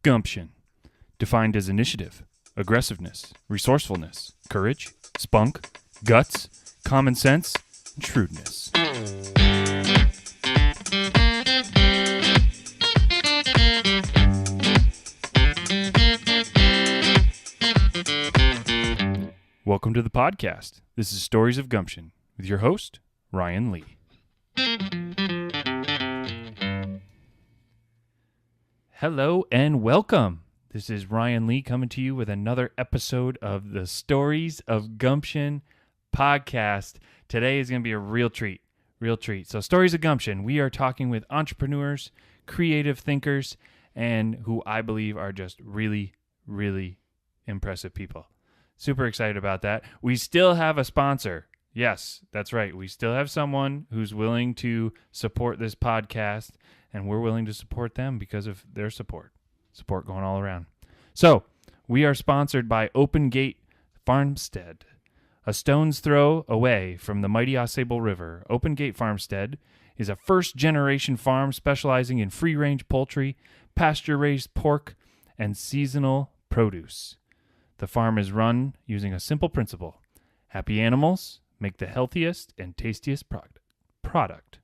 GUmption, defined as initiative, aggressiveness, resourcefulness, courage, spunk, guts, common sense, and shrewdness. Welcome to the podcast. This is Stories of Gumption with your host, Ryan Lee. Hello and welcome. This is Ryan Lee coming to you with another episode of the Stories of Gumption podcast. Today is going to be a real treat. So Stories of Gumption, we are talking with entrepreneurs, creative thinkers, and who I believe are just really, really impressive people. Super excited about that. We still have a sponsor. Yes, that's right. We still have someone who's willing to support this podcast, and we're willing to support them because of their support. Support going all around. So, we are sponsored by Open Gate Farmstead. A stone's throw away from the mighty Ausable River, Open Gate Farmstead is a first-generation farm specializing in free-range poultry, pasture-raised pork, and seasonal produce. The farm is run using a simple principle. Happy animals make the healthiest and tastiest product.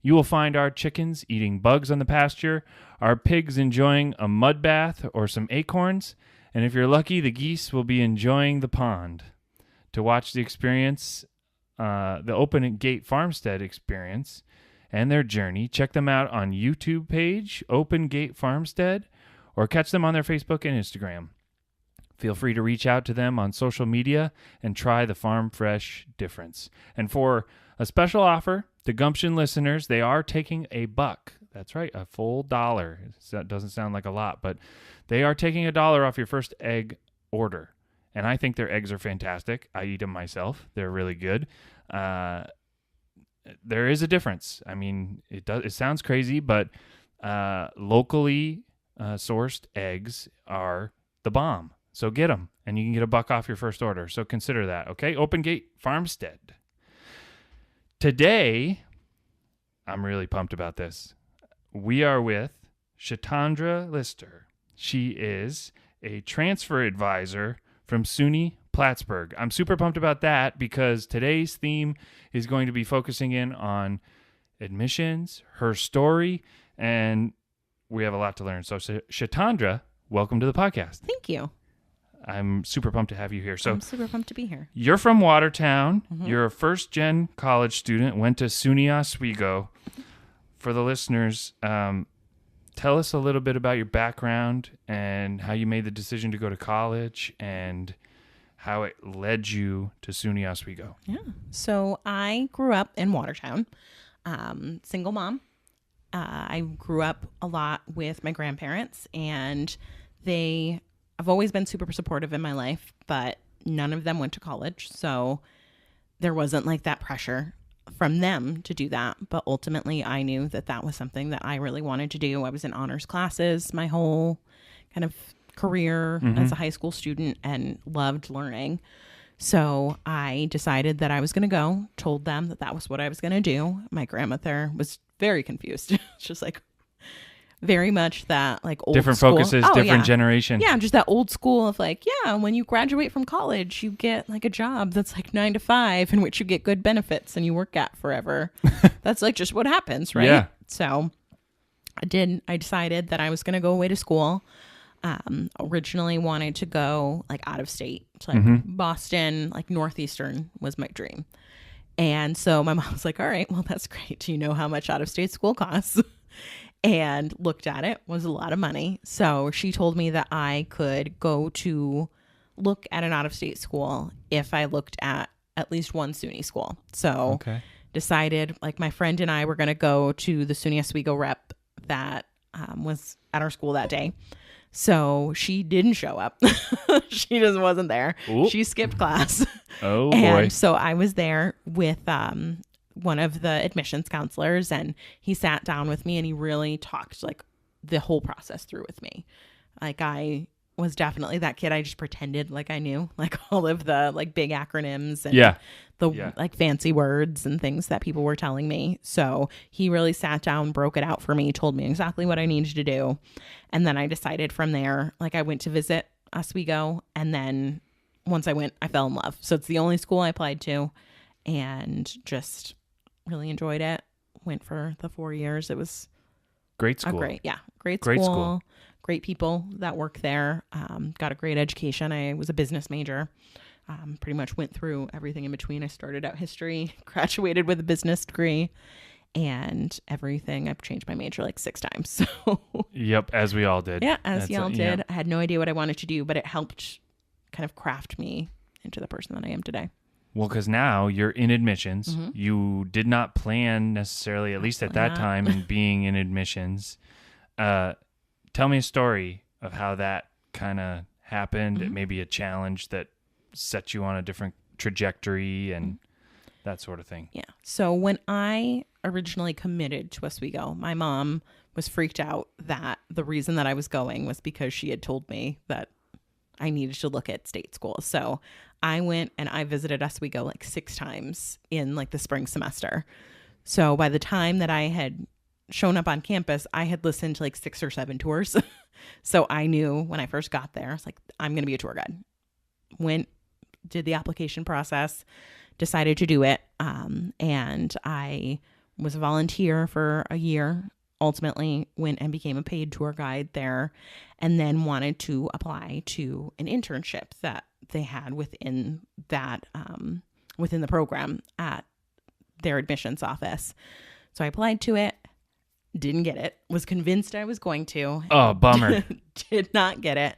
You will find our chickens eating bugs on the pasture, our pigs enjoying a mud bath or some acorns, and if you're lucky, the geese will be enjoying the pond. To watch the experience, the Open Gate Farmstead experience and their journey, check them out on YouTube page, Open Gate Farmstead, or catch them on their Facebook and Instagram. Feel free to reach out to them on social media and try the Farm Fresh difference. And for a special offer to GUmption listeners, they are taking $1. That's right, a full $1. That doesn't sound like a lot, but they are taking $1 off your first egg order. And I think their eggs are fantastic. I eat them myself. They're really good. There is a difference. I mean, it sounds crazy, but locally sourced eggs are the bomb. So get them, and you can get $1 off your first order. So consider that, okay? Open Gate Farmstead. Today, I'm really pumped about this. We are with Shatawndra Lister. She is a transfer advisor from SUNY Plattsburgh. I'm super pumped about that because today's theme is going to be focusing in on admissions, her story, and we have a lot to learn. So Shatawndra, welcome to the podcast. Thank you. I'm super pumped to have you here. So I'm super pumped to be here. You're from Watertown. Mm-hmm. You're a first-gen college student, went to SUNY Oswego. For the listeners, tell us a little bit about your background and how you made the decision to go to college and how it led you to SUNY Oswego. Yeah. So I grew up in Watertown, single mom. I grew up a lot with my grandparents, and I've always been super supportive in my life, but none of them went to college. So there wasn't like that pressure from them to do that. But ultimately, I knew that that was something that I really wanted to do. I was in honors classes my whole kind of career as a high school student and loved learning. So I decided that I was going to go, told them that that was what I was going to do. My grandmother was very confused. It's just like, very much that like old different school. Focuses, different generation. Yeah, just that old school of like, yeah, when you graduate from college, you get like a job that's like 9 to 5 in which you get good benefits and you work at forever. That's like just what happens, right? Yeah. So I decided that I was going to go away to school. Originally wanted to go like out of state, so like Boston, like Northeastern was my dream. And so my mom was like, all right, well, that's great. Do you know how much out of state school costs? And looked at it, was a lot of money. So she told me that I could go to look at an out-of-state school if I looked at least one SUNY school. So decided, like my friend and I were going to go to the SUNY Oswego rep that was at our school that day. So she didn't show up. She just wasn't there. Ooh. She skipped class. Oh, boy. And so I was there with one of the admissions counselors, and he sat down with me and he really talked like the whole process through with me. Like I was definitely that kid. I just pretended like I knew like all of the like big acronyms and like fancy words and things that people were telling me. So he really sat down, broke it out for me, told me exactly what I needed to do. And then I decided from there, like I went to visit Oswego. And then once I went, I fell in love. So it's the only school I applied to and just really enjoyed it. Went for the 4 years. It was great school. Great school. Great people that work there. Got a great education. I was a business major. Pretty much went through everything in between. I started out history, graduated with a business degree, and everything. I've changed my major like 6 times. So yep, as we all did. Yeah, as y'all did. I had no idea what I wanted to do, but it helped kind of craft me into the person that I am today. Well, because now you're in admissions. Mm-hmm. You did not plan necessarily, at least at that time, in being in admissions. Tell me a story of how that kind of happened. Mm-hmm. Maybe a challenge that set you on a different trajectory and that sort of thing. Yeah. So when I originally committed to Oswego, my mom was freaked out that the reason that I was going was because she had told me that I needed to look at state schools. So I went and I visited Oswego like 6 times in like the spring semester. So by the time that I had shown up on campus, I had listened to like 6 or 7 tours. So I knew when I first got there, I was like, I'm going to be a tour guide. Went, did the application process, decided to do it. And I was a volunteer for a year, ultimately went and became a paid tour guide there, and then wanted to apply to an internship that they had within that, within the program at their admissions office. So I applied to it. Didn't get it. Was convinced I was going to. Oh, bummer. Did not get it.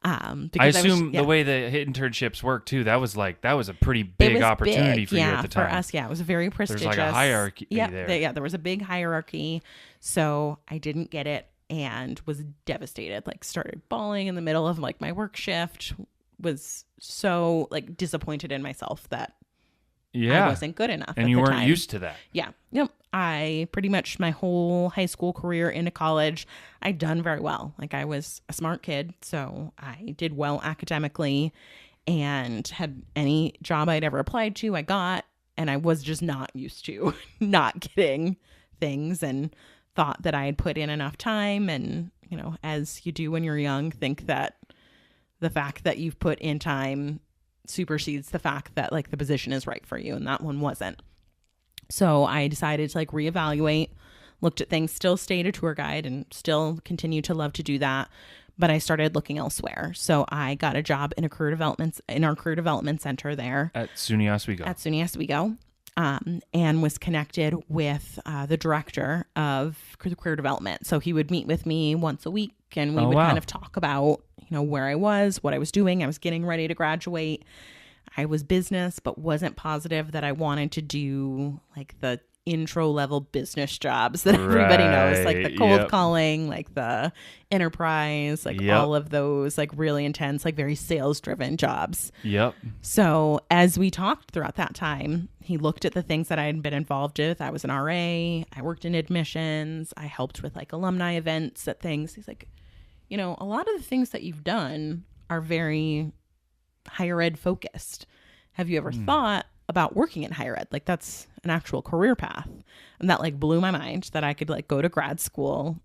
I assume the way the internships work too, that was a pretty big opportunity for you at the time. For us, it was very prestigious. There's like a hierarchy there. There was a big hierarchy. So I didn't get it and was devastated. Like started bawling in the middle of like my work shift. Was so like disappointed in myself that I wasn't good enough. And you weren't used to that. Yeah. Yep. I pretty much my whole high school career into college, I'd done very well. Like I was a smart kid, so I did well academically and had any job I'd ever applied to, I got, and I was just not used to not getting things and thought that I had put in enough time. And, you know, as you do when you're young, think that the fact that you've put in time supersedes the fact that like the position is right for you, and that one wasn't. So I decided to like reevaluate, looked at things, still stayed a tour guide and still continue to love to do that. But I started looking elsewhere. So I got a job in our career development center there at SUNY Oswego. And was connected with the director of career development. So he would meet with me once a week and we would kind of talk about, you know, where I was, what I was doing. I was getting ready to graduate. I was business, but wasn't positive that I wanted to do like the intro level business jobs that everybody knows, like the cold calling, like the enterprise, like all of those like really intense, like very sales driven jobs. Yep. So as we talked throughout that time, he looked at the things that I had been involved with. I was an RA. I worked in admissions. I helped with like alumni events at things. He's like, you know, a lot of the things that you've done are very higher ed focused. Have you ever thought about working in higher ed? Like that's an actual career path. And that like blew my mind that I could like go to grad school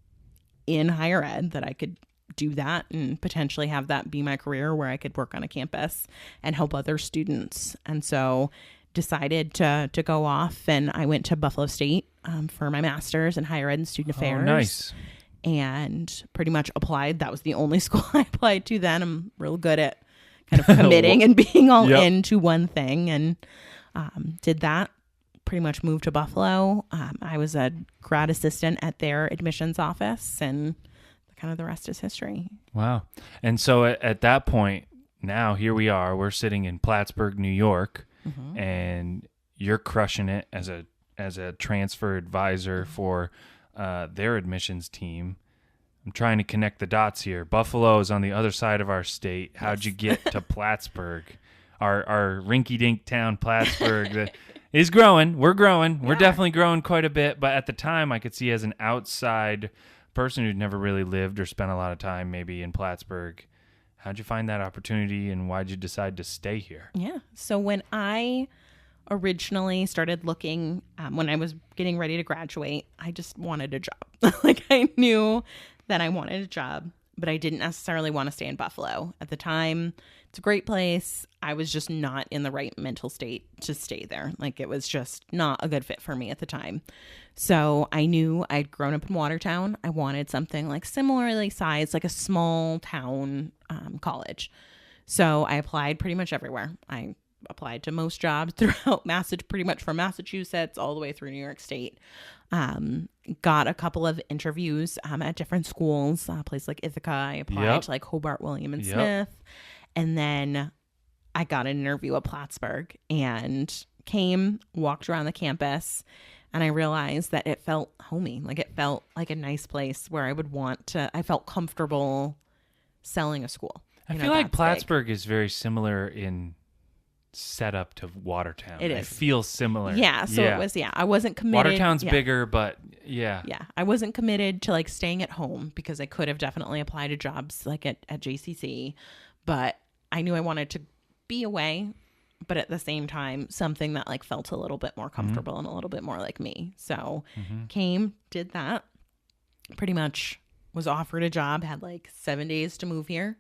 in higher ed, that I could do that and potentially have that be my career where I could work on a campus and help other students. And so decided to go off, and I went to Buffalo State for my master's in higher ed and student affairs. Oh, nice. And pretty much applied. That was the only school I applied to then. I'm real good at kind of committing and being all into one thing, and did that. Pretty much moved to Buffalo. I was a grad assistant at their admissions office, and kind of the rest is history. Wow. And so at that point, now here we are, we're sitting in Plattsburgh, New York, and you're crushing it as a transfer advisor for their admissions team. I'm trying to connect the dots here. Buffalo is on the other side of our state. How'd you get to Plattsburgh? Our rinky-dink town, Plattsburgh, is growing. We're growing. We're definitely growing quite a bit. But at the time, I could see as an outside person who'd never really lived or spent a lot of time maybe in Plattsburgh, how'd you find that opportunity and why'd you decide to stay here? Yeah. So when I originally started looking, when I was getting ready to graduate, I just wanted a job. Like I knew that I wanted a job, but I didn't necessarily want to stay in Buffalo at the time. It's a great place. I was just not in the right mental state to stay there. Like it was just not a good fit for me at the time. So I knew I'd grown up in Watertown. I wanted something like similarly sized, like a small town college. So I applied pretty much everywhere. I applied to most jobs throughout pretty much from Massachusetts all the way through New York State. Got a couple of interviews at different schools, a place like Ithaca. I applied to like Hobart, William and Smith. And then I got an interview at Plattsburgh and walked around the campus, and I realized that it felt homey. Like it felt like a nice place where I felt comfortable selling a school. I feel like Plattsburgh is very similar in setup to Watertown. It is. It feels similar. Yeah. So it was, I wasn't committed. Watertown's bigger, but yeah. Yeah. I wasn't committed to like staying at home because I could have definitely applied to jobs like at JCC, but I knew I wanted to be away, but at the same time, something that like felt a little bit more comfortable and a little bit more like me. So did that, pretty much was offered a job, had like 7 days to move here.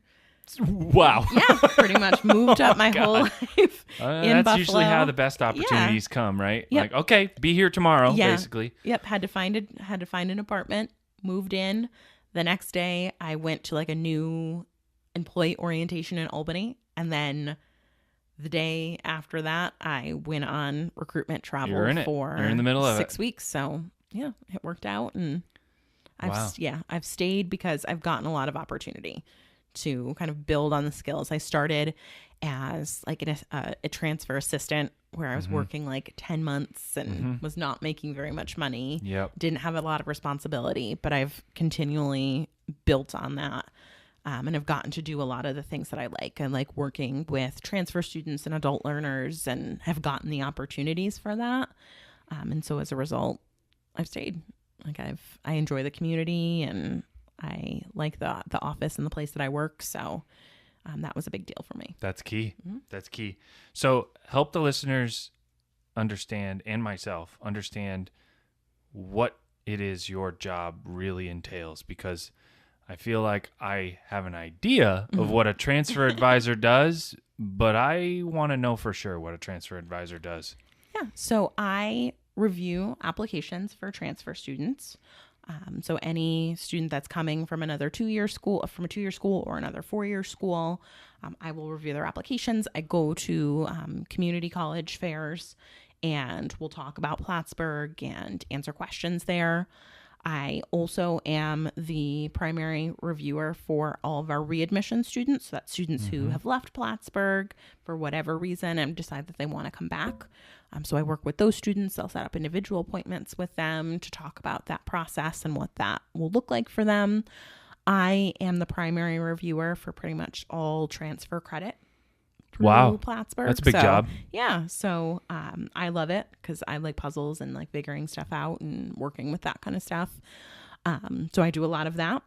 Wow. Yeah, pretty much moved up my whole life in That's Buffalo. usually how the best opportunities come, right? Yep. Like, okay, be here tomorrow, basically. Yep, had to find an apartment, moved in. The next day, I went to like a new employee orientation in Albany, and then the day after that, I went on recruitment travel You're in the middle of 6 weeks. So yeah, it worked out, and I've stayed because I've gotten a lot of opportunity to kind of build on the skills. I started as like a transfer assistant where I was working like 10 months and was not making very much money. Yep. Didn't have a lot of responsibility, but I've continually built on that. And I've gotten to do a lot of the things that I like. I like working with transfer students and adult learners and have gotten the opportunities for that. And so as a result, I've stayed. Like I enjoy the community, and I like the office and the place that I work. So that was a big deal for me. That's key. That's key. So help the listeners understand, and myself understand, what it is your job really entails, because I feel like I have an idea of what a transfer advisor does, but I want to know for sure what a transfer advisor does. Yeah. So I review applications for transfer students. So any student that's coming from another 2-year school, or another 4-year school, I will review their applications. I go to community college fairs, and we'll talk about Plattsburgh and answer questions there. I also am the primary reviewer for all of our readmission students. So that's students who have left Plattsburgh for whatever reason and decide that they want to come back. So I work with those students. I'll set up individual appointments with them to talk about that process and what that will look like for them. I am the primary reviewer for pretty much all transfer credit. Wow. Plattsburgh. That's a big job. Yeah. So I love it because I like puzzles and like figuring stuff out and working with that kind of stuff. So I do a lot of that.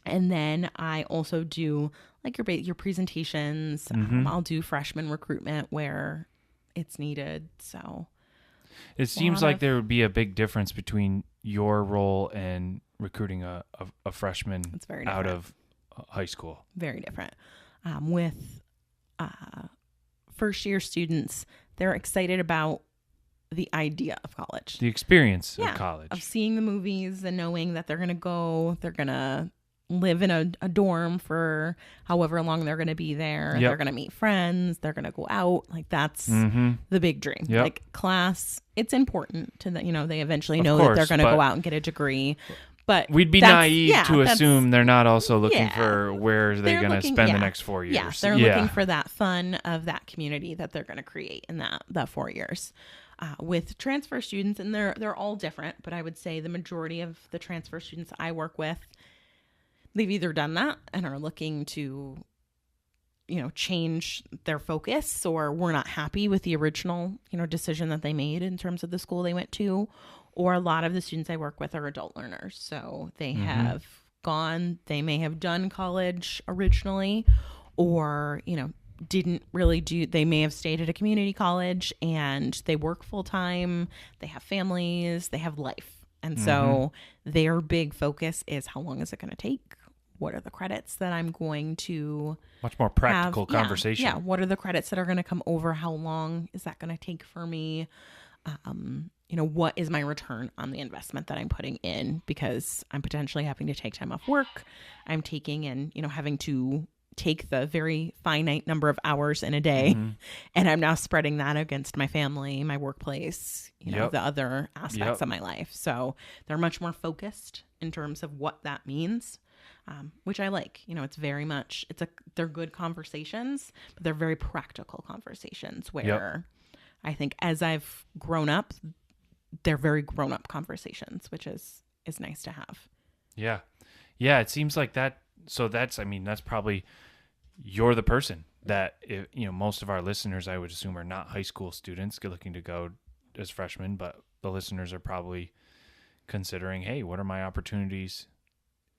And then I also do like your presentations. I'll do freshman recruitment where it's needed. So it seems like there would be a big difference between your role and recruiting a freshman out of high school. Very different. With first year students, they're excited about the idea of college, the experience of college, of seeing the movies and knowing that they're going to live in a dorm for however long they're going to be there. They're going to meet friends. They're going to go out. Like that's the big dream. Like class, it's important to that. They eventually know that they're going to go out and get a degree. But we'd be naive to assume they're not also looking for where they're going to spend the next 4 years. Yeah, they're looking for that fun of that community that they're going to create in that 4 years. With transfer students, and they're all different, but I would say the majority of the transfer students I work with, they've either done that and are looking to, change their focus, or were not happy with the original, decision that they made in terms of the school they went to. Or a lot of the students I work with are adult learners. So they have gone. They may have done college originally, or, didn't really they may have stayed at a community college and they work full time. They have families, they have life. And so their big focus is, how long is it going to take? What are the credits that I'm going to much more practical conversation. Yeah. What are the credits that are going to come over? How long is that going to take for me? What is my return on the investment that I'm putting in? Because I'm potentially having to take time off work. I'm taking and, having to take the very finite number of hours in a day, and I'm now spreading that against my family, my workplace, the other aspects of my life. So they're much more focused in terms of what that means, which I like. It's very much, they're good conversations, but they're very practical conversations where I think as I've grown up, they're very grown up conversations, which is nice to have. Yeah. Yeah. It seems like that. So that's probably, you're the person that, most of our listeners, I would assume, are not high school students looking to go as freshmen, but the listeners are probably considering, hey, what are my opportunities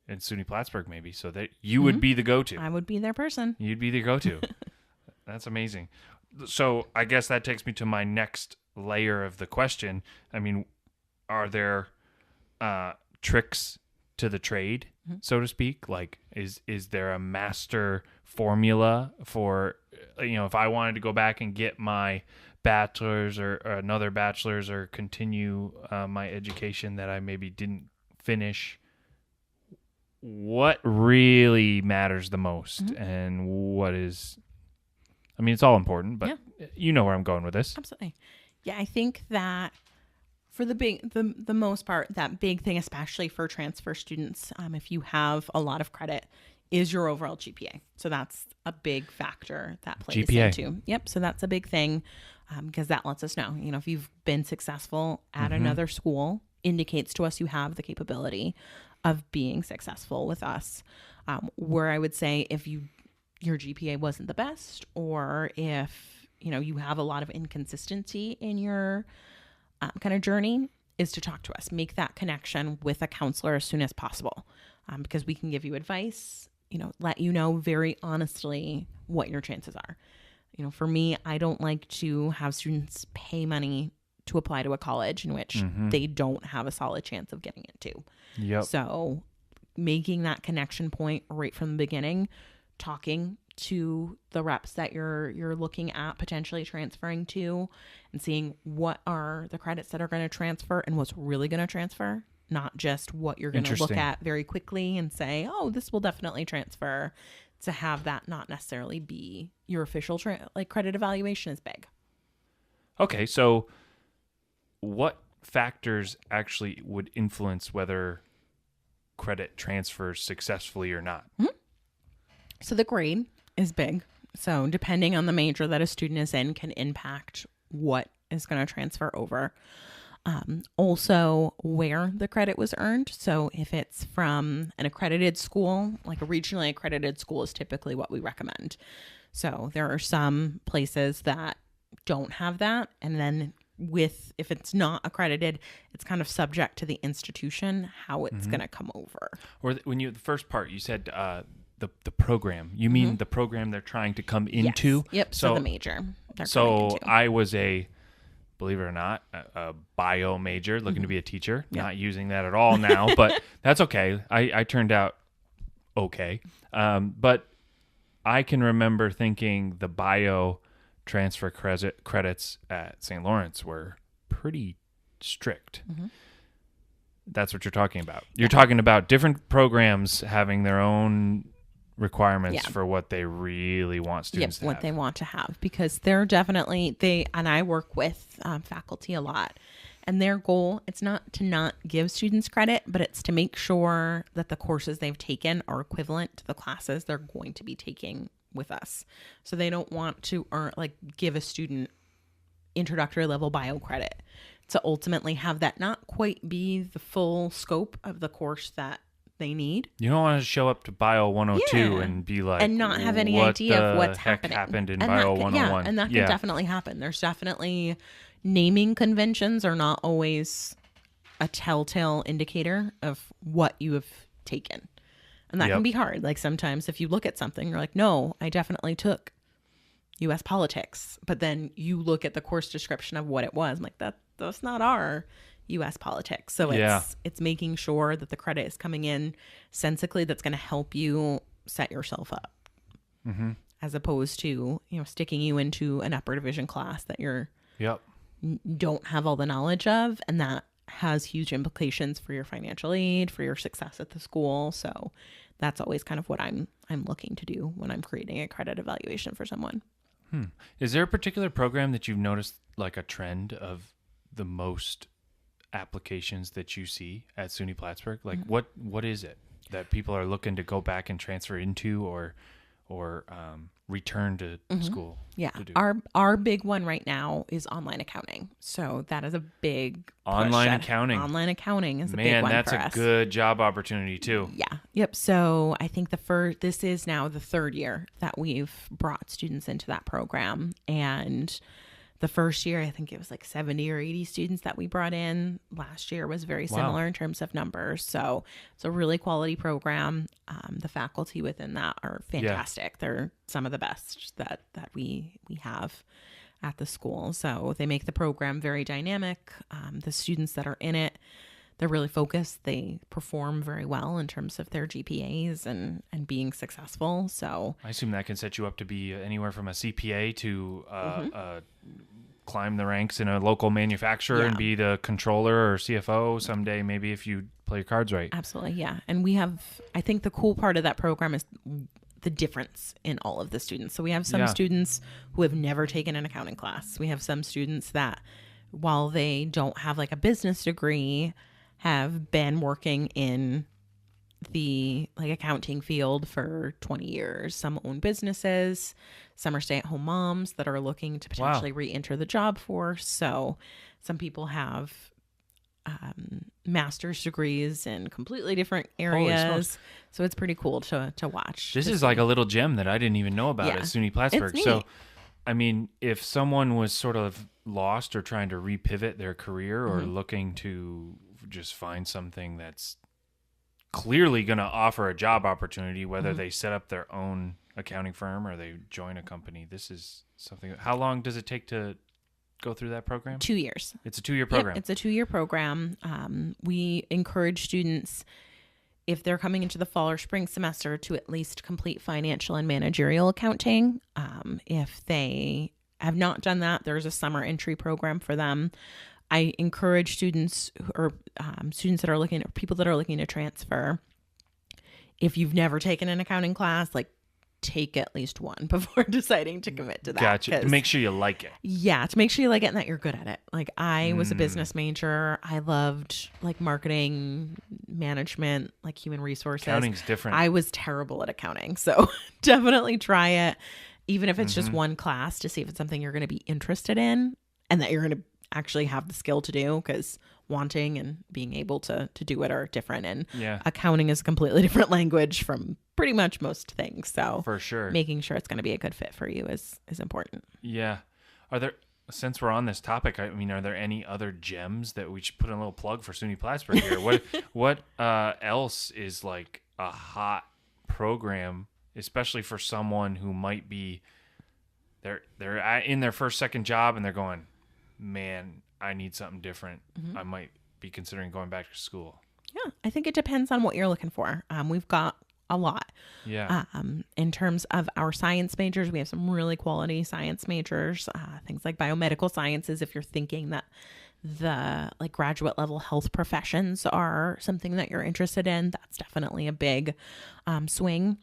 in SUNY Plattsburgh maybe? So that you would be the go-to. I would be their person. You'd be the go-to. That's amazing. So I guess that takes me to my next layer of the question. Are there tricks to the trade, so to speak? Like, is there a master formula for, if I wanted to go back and get my bachelor's or another bachelor's, or continue my education that I maybe didn't finish? What really matters the most, and what is, it's all important, but you know where I'm going with this. Absolutely. Yeah, I think that for the most part, that big thing, especially for transfer students, if you have a lot of credit, is your overall GPA. So that's a big factor that plays into. Yep. So that's a big thing, because that lets us know, if you've been successful at another school, indicates to us you have the capability of being successful with us. Where I would say if your GPA wasn't the best, or if, you have a lot of inconsistency in your kind of journey, is to talk to us. Make that connection with a counselor as soon as possible, because we can give you advice, let you know very honestly what your chances are. For me, I don't like to have students pay money to apply to a college in which they don't have a solid chance of getting into. Yep. So making that connection point right from the beginning, talking to the reps that you're looking at potentially transferring to, and seeing what are the credits that are going to transfer and what's really going to transfer, not just what you're going to look at very quickly and say, oh, this will definitely transfer, to have that not necessarily be your official credit evaluation is big. Okay, so what factors actually would influence whether credit transfers successfully or not? So the grade is big. So depending on the major that a student is in can impact what is going to transfer over. Also where the credit was earned. So if it's from an accredited school, like a regionally accredited school is typically what we recommend. So there are some places that don't have that. And then if it's not accredited, it's kind of subject to the institution, how it's going to come over. Or when the first part, you said, the program, you mean the program they're trying to come into? Yes. Yep. So the major. So I was believe it or not, a bio major, looking to be a teacher. Yep. Not using that at all now, but that's okay. I turned out okay. But I can remember thinking the bio transfer credits at St. Lawrence were pretty strict. That's what you're talking about. You're talking about different programs having their own requirements for what they really want students to have. What they want to have, because they're definitely, and I work with faculty a lot, and their goal, it's not to not give students credit, but it's to make sure that the courses they've taken are equivalent to the classes they're going to be taking with us. So they don't want to give a student introductory level bio credit, to ultimately have that not quite be the full scope of the course that they need. You don't want to show up to Bio 102 and be like, and not have any idea of what's happened in Bio 101. Yeah, and that can definitely happen. There's definitely naming conventions are not always a telltale indicator of what you have taken. And that can be hard. Like sometimes if you look at something, you're like, no, I definitely took U.S. politics. But then you look at the course description of what it was. I'm like, that's not our U.S. politics. So it's making sure that the credit is coming in sensically that's going to help you set yourself up. As opposed to, sticking you into an upper division class that you're don't have all the knowledge of, and that has huge implications for your financial aid, for your success at the school. So that's always kind of what I'm looking to do when I'm creating a credit evaluation for someone. Is there a particular program that you've noticed like a trend of the most applications that you see at SUNY Plattsburgh? Like what is it that people are looking to go back and transfer into or return to school? Yeah. Our big one right now is online accounting. So that is a big online accounting. Online accounting is a big one for us. Man, that's a good job opportunity too. Yeah. Yep. So I think this is now the third year that we've brought students into that program. And the first year, I think it was like 70 or 80 students that we brought in. Last year was very similar in terms of numbers. So it's a really quality program. The faculty within that are fantastic. Yeah. They're some of the best that we have at the school. So they make the program very dynamic. The students that are in it, they're really focused. They perform very well in terms of their GPAs and being successful. So I assume that can set you up to be anywhere from a CPA to climb the ranks in a local manufacturer and be the controller or CFO someday, maybe if you play your cards right. Absolutely, yeah. And I think the cool part of that program is the difference in all of the students. So we have some students who have never taken an accounting class. We have some students that, while they don't have like a business degree, have been working in the like accounting field for 20 years. Some own businesses, some are stay-at-home moms that are looking to potentially re-enter the job force. So some people have master's degrees in completely different areas. So it's pretty cool to watch. This is like a little gem that I didn't even know about at SUNY Plattsburgh. So, I mean, if someone was sort of lost or trying to repivot their career or looking to just find something that's clearly going to offer a job opportunity, whether they set up their own accounting firm or they join a company, this is something. How long does it take to go through that program? 2 years. It's a 2-year program. Yep, it's a 2-year program. We encourage students, if they're coming into the fall or spring semester, to at least complete financial and managerial accounting. If they have not done that, there's a summer entry program for them. I encourage students or students that are looking, or people that are looking to transfer, if you've never taken an accounting class, like take at least one before deciding to commit to that. Gotcha. To make sure you like it. Yeah, to make sure you like it and that you're good at it. Like I was a business major. I loved like marketing, management, like human resources. Accounting's different. I was terrible at accounting. So definitely try it, even if it's just one class, to see if it's something you're going to be interested in and that you're going to actually have the skill to do, because wanting and being able to do it are different. And accounting is a completely different language from pretty much most things. So for sure, making sure it's going to be a good fit for you is important. Yeah. Are there, since we're on this topic, I mean, are there any other gems that we should put in a little plug for SUNY Plattsburgh here? What else is like a hot program, especially for someone who might be they're in their second job and they're going, man, I need something different. I might be considering going back to school. Yeah, I think it depends on what you're looking for. We've got a lot. Yeah. In terms of our science majors, we have some really quality science majors, things like biomedical sciences. If you're thinking that the like graduate level health professions are something that you're interested in, that's definitely a big swing.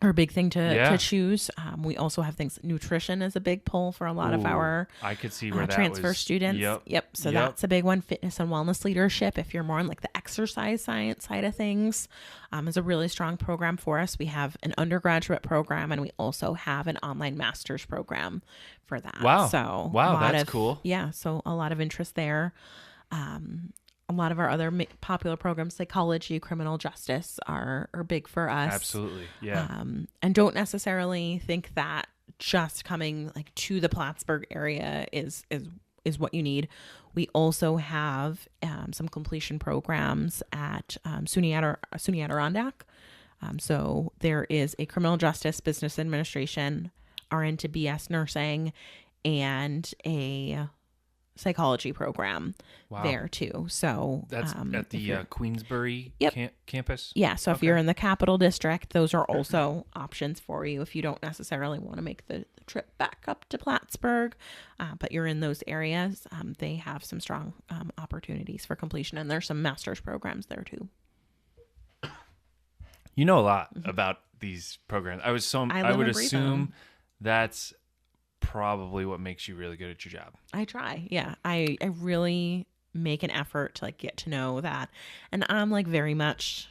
Or a big thing to choose. We also have things. Nutrition is a big pull for a lot of our I could see where that transfer was, students. Yep. So that's a big one. Fitness and wellness leadership, if you're more on like the exercise science side of things, is a really strong program for us. We have an undergraduate program, and we also have an online master's program for that. Wow. So that's cool. Yeah. So a lot of interest there. A lot of our other popular programs, psychology, criminal justice, are big for us. Absolutely, yeah. And don't necessarily think that just coming like to the Plattsburgh area is what you need. We also have some completion programs at SUNY Adirondack. So there is a criminal justice, business administration, RN to BS nursing, and a psychology program there too. So that's at the Queensbury campus. Yeah. So if you're in the Capital District, those are also options for you if you don't necessarily want to make the trip back up to Plattsburgh, but you're in those areas. They have some strong opportunities for completion, and there's some master's programs there too. You know a lot about these programs. I would assume that's probably what makes you really good at your job. I try. Yeah. I really make an effort to like get to know that. And I'm like very much,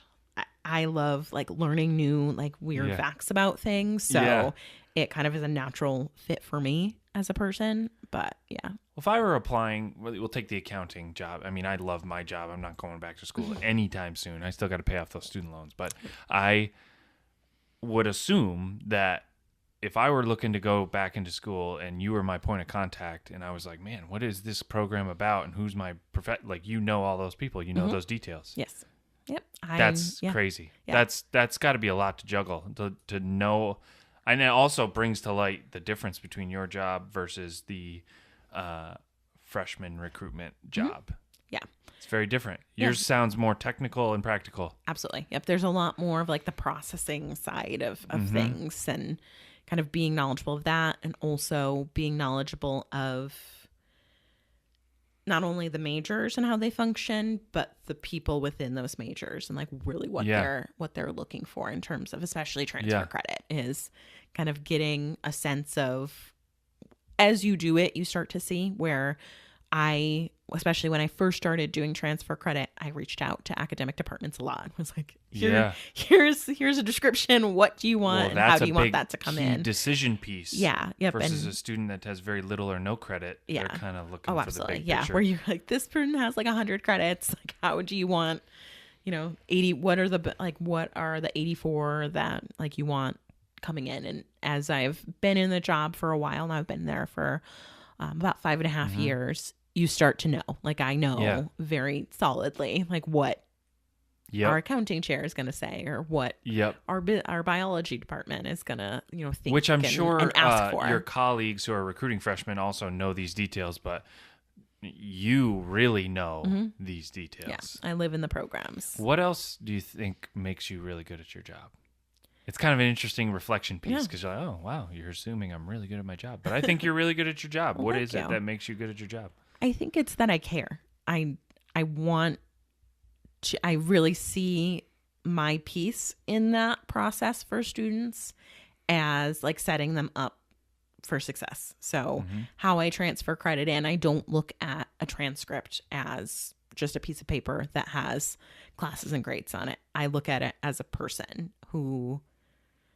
I love like learning new, like weird facts about things. So it kind of is a natural fit for me as a person, but yeah. Well, if I were applying, we'll take the accounting job. I mean, I love my job. I'm not going back to school anytime soon. I still got to pay off those student loans, but I would assume that if I were looking to go back into school and you were my point of contact and I was like, man, what is this program about? And who's my like, you know, all those people, you know, those details. Yes. Yep. That's crazy. Yeah. That's gotta be a lot to juggle to know. And it also brings to light the difference between your job versus the freshman recruitment job. Yeah. It's very different. Yours sounds more technical and practical. Absolutely. Yep. There's a lot more of like the processing side of things and kind of being knowledgeable of that, and also being knowledgeable of not only the majors and how they function, but the people within those majors and like really what they're looking for in terms of especially transfer credit is kind of getting a sense of, as you do it, you start to see where especially when I first started doing transfer credit, I reached out to academic departments a lot. I was like, here's a description. What do you want? And how do you want that to come in? Decision piece. Yeah. Yep. Versus a student that has very little or no credit. Yeah. They're kind of looking for the big picture. Where you're like, this person has like 100 credits. Like, how do you want, 80? What are the 84 that like you want coming in? And as I've been in the job for a while, and I've been there for about 5.5 years, you start to know, like I know very solidly, like what our accounting chair is going to say, or what our biology department is going to, think, which I'm sure and ask for. Your colleagues who are recruiting freshmen also know these details, but you really know these details. Yeah, I live in the programs. What else do you think makes you really good at your job? It's kind of an interesting reflection piece because you're like, oh, wow, you're assuming I'm really good at my job. But I think you're really good at your job. What is it that makes you good at your job? I think it's that I care. I really see my piece in that process for students as like setting them up for success. So how I transfer credit in, I don't look at a transcript as just a piece of paper that has classes and grades on it. I look at it as a person who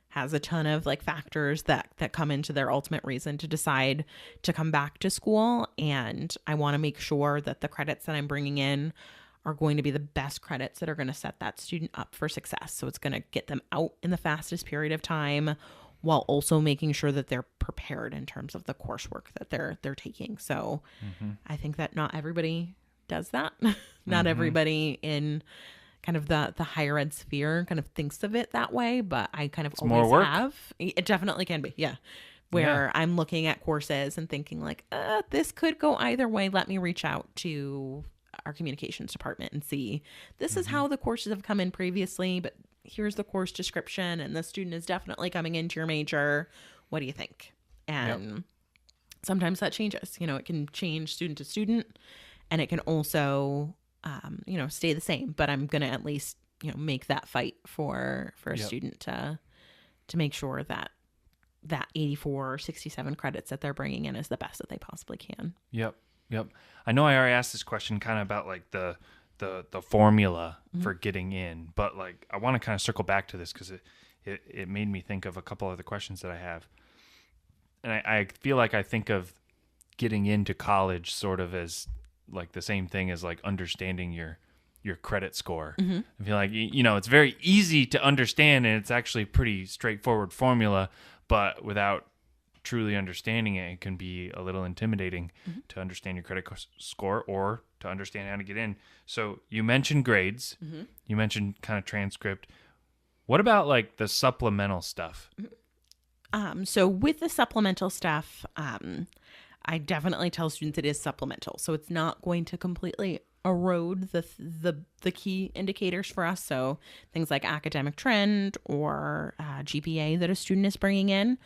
has a ton of like factors that come into their ultimate reason to decide to come back to school. And I want to make sure that the credits that I'm bringing in are going to be the best credits that are going to set that student up for success. So it's going to get them out in the fastest period of time while also making sure that they're prepared in terms of the coursework that they're taking. So I think that not everybody does that. Not everybody in kind of the higher ed sphere kind of thinks of it that way, but I kind of always have. It definitely can be, where I'm looking at courses and thinking like, this could go either way. Let me reach out to our communications department and see, this is how the courses have come in previously, but here's the course description, and the student is definitely coming into your major. What do you think? And sometimes that changes. It can change student to student, and it can also stay the same, but I'm going to at least, make that fight for a student to make sure that 84 or 67 credits that they're bringing in is the best that they possibly can. Yep. I know I already asked this question kind of about like the formula for getting in, but like, I want to kind of circle back to this because it made me think of a couple other questions that I have. And I feel like I think of getting into college sort of as like the same thing as like understanding your credit score. I feel like, it's very easy to understand, and it's actually a pretty straightforward formula, but without truly understanding it, it can be a little intimidating to understand your credit score or to understand how to get in. So you mentioned grades, you mentioned kind of transcript. What about like the supplemental stuff? So with the supplemental stuff, I definitely tell students it is supplemental. So it's not going to completely erode the key indicators for us. So things like academic trend or GPA that a student is bringing in.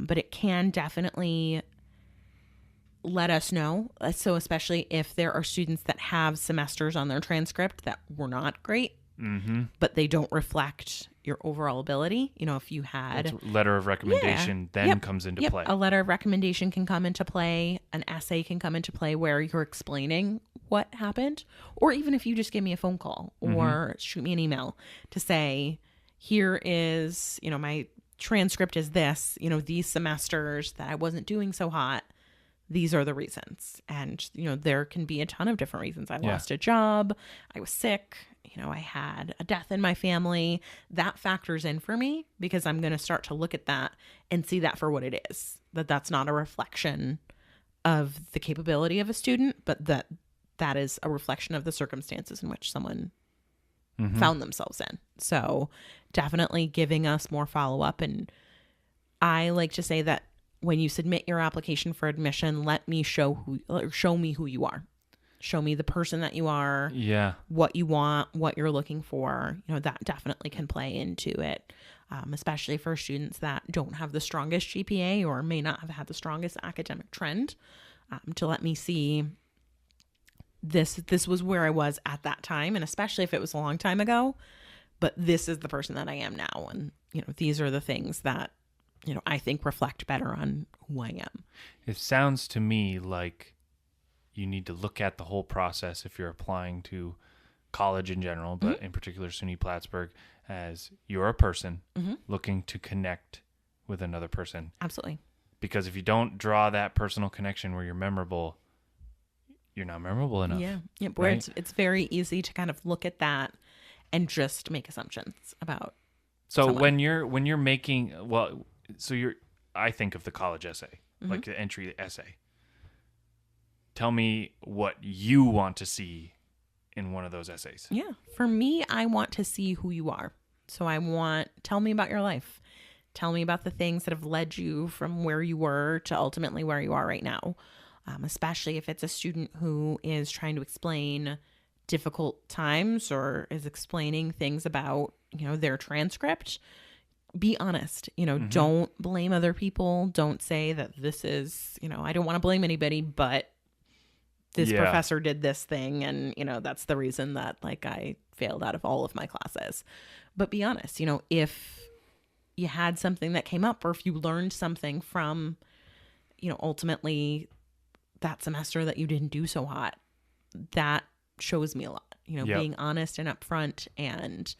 But it can definitely let us know. So especially if there are students that have semesters on their transcript that were not great, but they don't reflect your overall ability. You know, if you had That's letter of recommendation comes into play. A letter of recommendation can come into play. An essay can come into play where you're explaining what happened. Or even if you just give me a phone call or shoot me an email to say, here is, you know, my transcript is this, you know, these semesters that I wasn't doing so hot. These are the reasons. And, you know, there can be a ton of different reasons. I lost a job. I was sick. You know, I had a death in my family. That factors in for me because I'm going to start to look at that and see that for what it is. That's not a reflection of the capability of a student, but that is a reflection of the circumstances in which someone found themselves in. So definitely giving us more follow-up. And I like to say that when you submit your application for admission, let me show me who you are. Show me the person that you are. Yeah. What you want, what you're looking for. You know, that definitely can play into it, especially for students that don't have the strongest GPA or may not have had the strongest academic trend. To let me see this was where I was at that time, and especially if it was a long time ago. But this is the person that I am now, and you know, these are the things that, you know, I think reflect better on who I am. It sounds to me like you need to look at the whole process if you're applying to college in general, but in particular SUNY Plattsburgh, as you're a person looking to connect with another person. Absolutely. Because if you don't draw that personal connection where you're memorable, you're not memorable enough. Yeah. Where it's very easy to kind of look at that and just make assumptions about someone. when you're making, I think of the college essay, like the entry essay. Tell me what you want to see in one of those essays. Yeah. For me, I want to see who you are. So tell me about your life. Tell me about the things that have led you from where you were to ultimately where you are right now. Especially if it's a student who is trying to explain difficult times or is explaining things about, you know, their transcript. Be honest, you know, don't blame other people. Don't say that this is, you know, I don't want to blame anybody, but this professor did this thing. And, you know, that's the reason that like I failed out of all of my classes. But be honest, you know, if you had something that came up or if you learned something from, you know, ultimately that semester that you didn't do so hot, that shows me a lot, you know, being honest and upfront and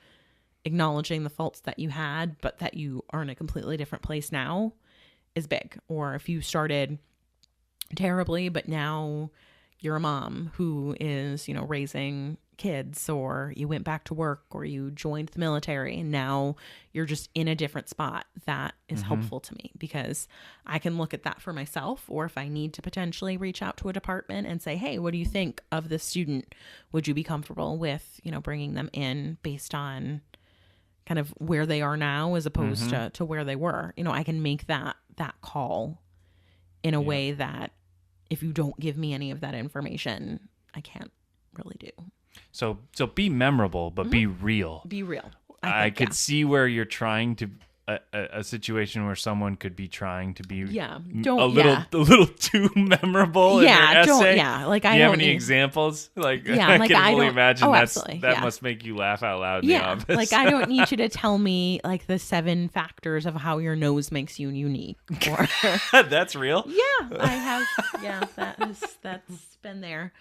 acknowledging the faults that you had, but that you are in a completely different place now is big. Or if you started terribly, but now you're a mom who is, you know, raising kids, or you went back to work, or you joined the military and now you're just in a different spot, that is helpful to me because I can look at that for myself. Or if I need to potentially reach out to a department and say, hey, what do you think of this student? Would you be comfortable with, you know, bringing them in based on kind of where they are now as opposed to where they were? You know, I can make that call in a way that if you don't give me any of that information, I can't really do. So be memorable, but be real. Be real. I could see where you're trying to a situation where someone could be trying to be a little too memorable in their essay. Like, do you have any examples? Like, I can only imagine that must make you laugh out loud in the office. Like, I don't need you to tell me like the 7 factors of how your nose makes you unique. Or that's real. Yeah, I have. Yeah, that's been there.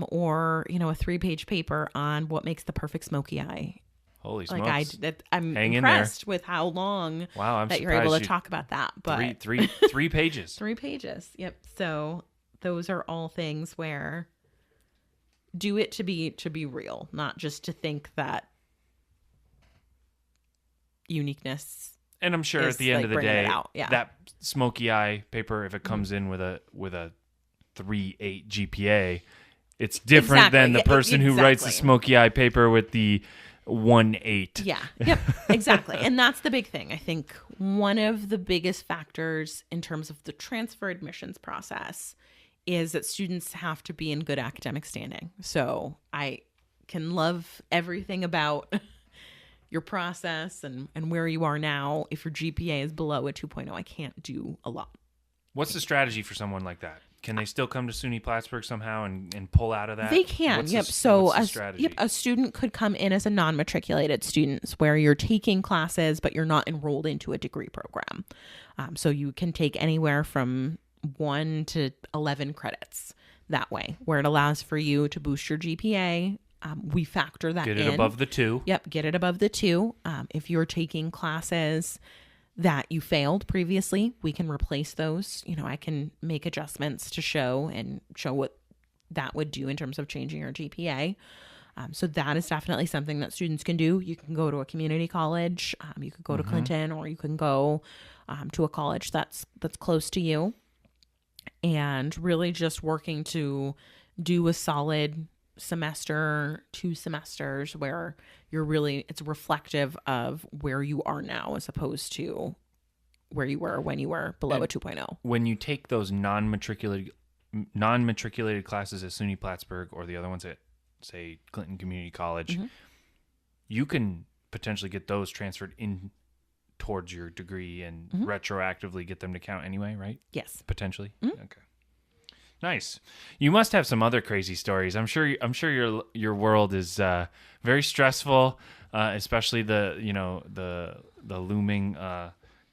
Or, you know, a 3-page paper on what makes the perfect smoky eye. Holy smokes. I'm impressed with how long that you're able to talk about that. But 3 pages. 3 pages. Yep. So those are all things where do it to be real, not just to think that uniqueness. And I'm sure at the end of the day, that smoky eye paper, if it comes in with a 3.8 GPA, it's different than the person who writes the smoky eye paper with the 1.8. Yeah. Yep. Exactly. And that's the big thing. I think one of the biggest factors in terms of the transfer admissions process is that students have to be in good academic standing. So I can love everything about your process and where you are now. If your GPA is below a 2.0, I can't do a lot. What's the strategy for someone like that? Can they still come to SUNY Plattsburgh somehow and pull out of that? They can. What's Yep. what's the strategy? A student could come in as a non-matriculated student where you're taking classes, but you're not enrolled into a degree program. So you can take anywhere from 1 to 11 credits that way, where it allows for you to boost your GPA. We factor that in. Get it above the 2. Yep. Get it above the 2. If you're taking classes that you failed previously, we can replace those. I can make adjustments to show what that would do in terms of changing your GPA. So that is definitely something that students can do. You can go to a community college. You could go to Clinton, or you can go to a college that's close to you, and really just working to do a solid semester, 2 semesters where it's reflective of where you are now as opposed to where you were when you were below a 2.0. When you take those non-matriculated classes at SUNY Plattsburgh or the other ones at, say, Clinton Community College, you can potentially get those transferred in towards your degree and retroactively get them to count anyway, right? Yes. Potentially? Okay. Nice. You must have some other crazy stories. I'm sure your world is very stressful, especially the looming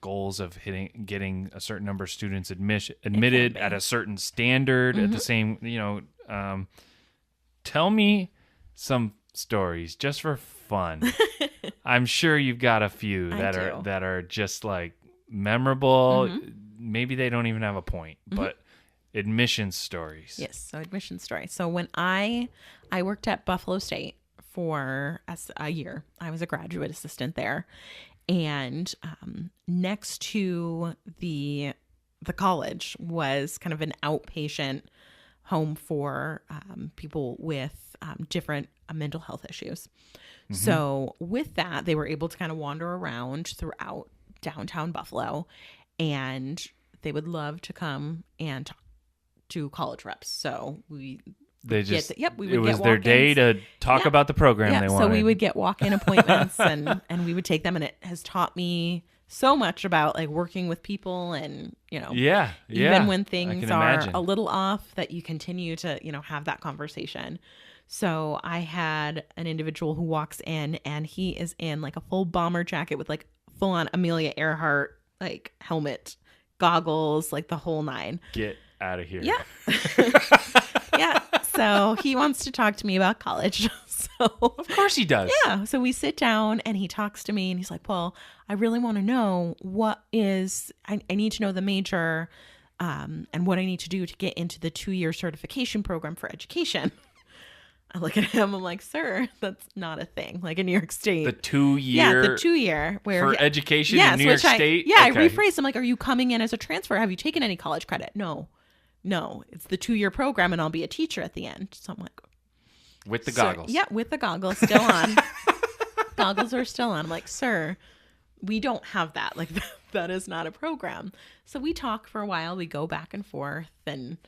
goals of getting a certain number of students admitted at a certain standard at the same, tell me some stories just for fun. I'm sure you've got a few that are just like memorable. Maybe they don't even have a point, but admission stories. Yes, so admission stories. So when I worked at Buffalo State for a year, I was a graduate assistant there, and next to the college was kind of an outpatient home for people with different mental health issues. So with that, they were able to kind of wander around throughout downtown Buffalo, and they would love to come and talk to college reps. So it was their day to talk about the program they wanted. So we would get walk-in appointments and we would take them, and it has taught me so much about like working with people and, even when things are a little off, that you continue to, have that conversation. So I had an individual who walks in and he is in like a full bomber jacket with like full on Amelia Earhart, like helmet, goggles, like the whole 9. Get out of here. Yeah. Yeah. So he wants to talk to me about college. So of course he does. Yeah. So we sit down and he talks to me and he's like, well, I really want to know I need to know the major and what I need to do to get into the 2-year certification program for education. I look at him, I'm like, sir, that's not a thing. Like in New York State. The 2-year? Yeah, the 2-year. For education in New York State? I rephrased. I'm like, are you coming in as a transfer? Have you taken any college credit? No, it's the 2-year program and I'll be a teacher at the end. So I'm like. With the goggles. Yeah, with the goggles still on. Goggles are still on. I'm like, sir, we don't have that. Like that is not a program. So we talk for a while. We go back and forth and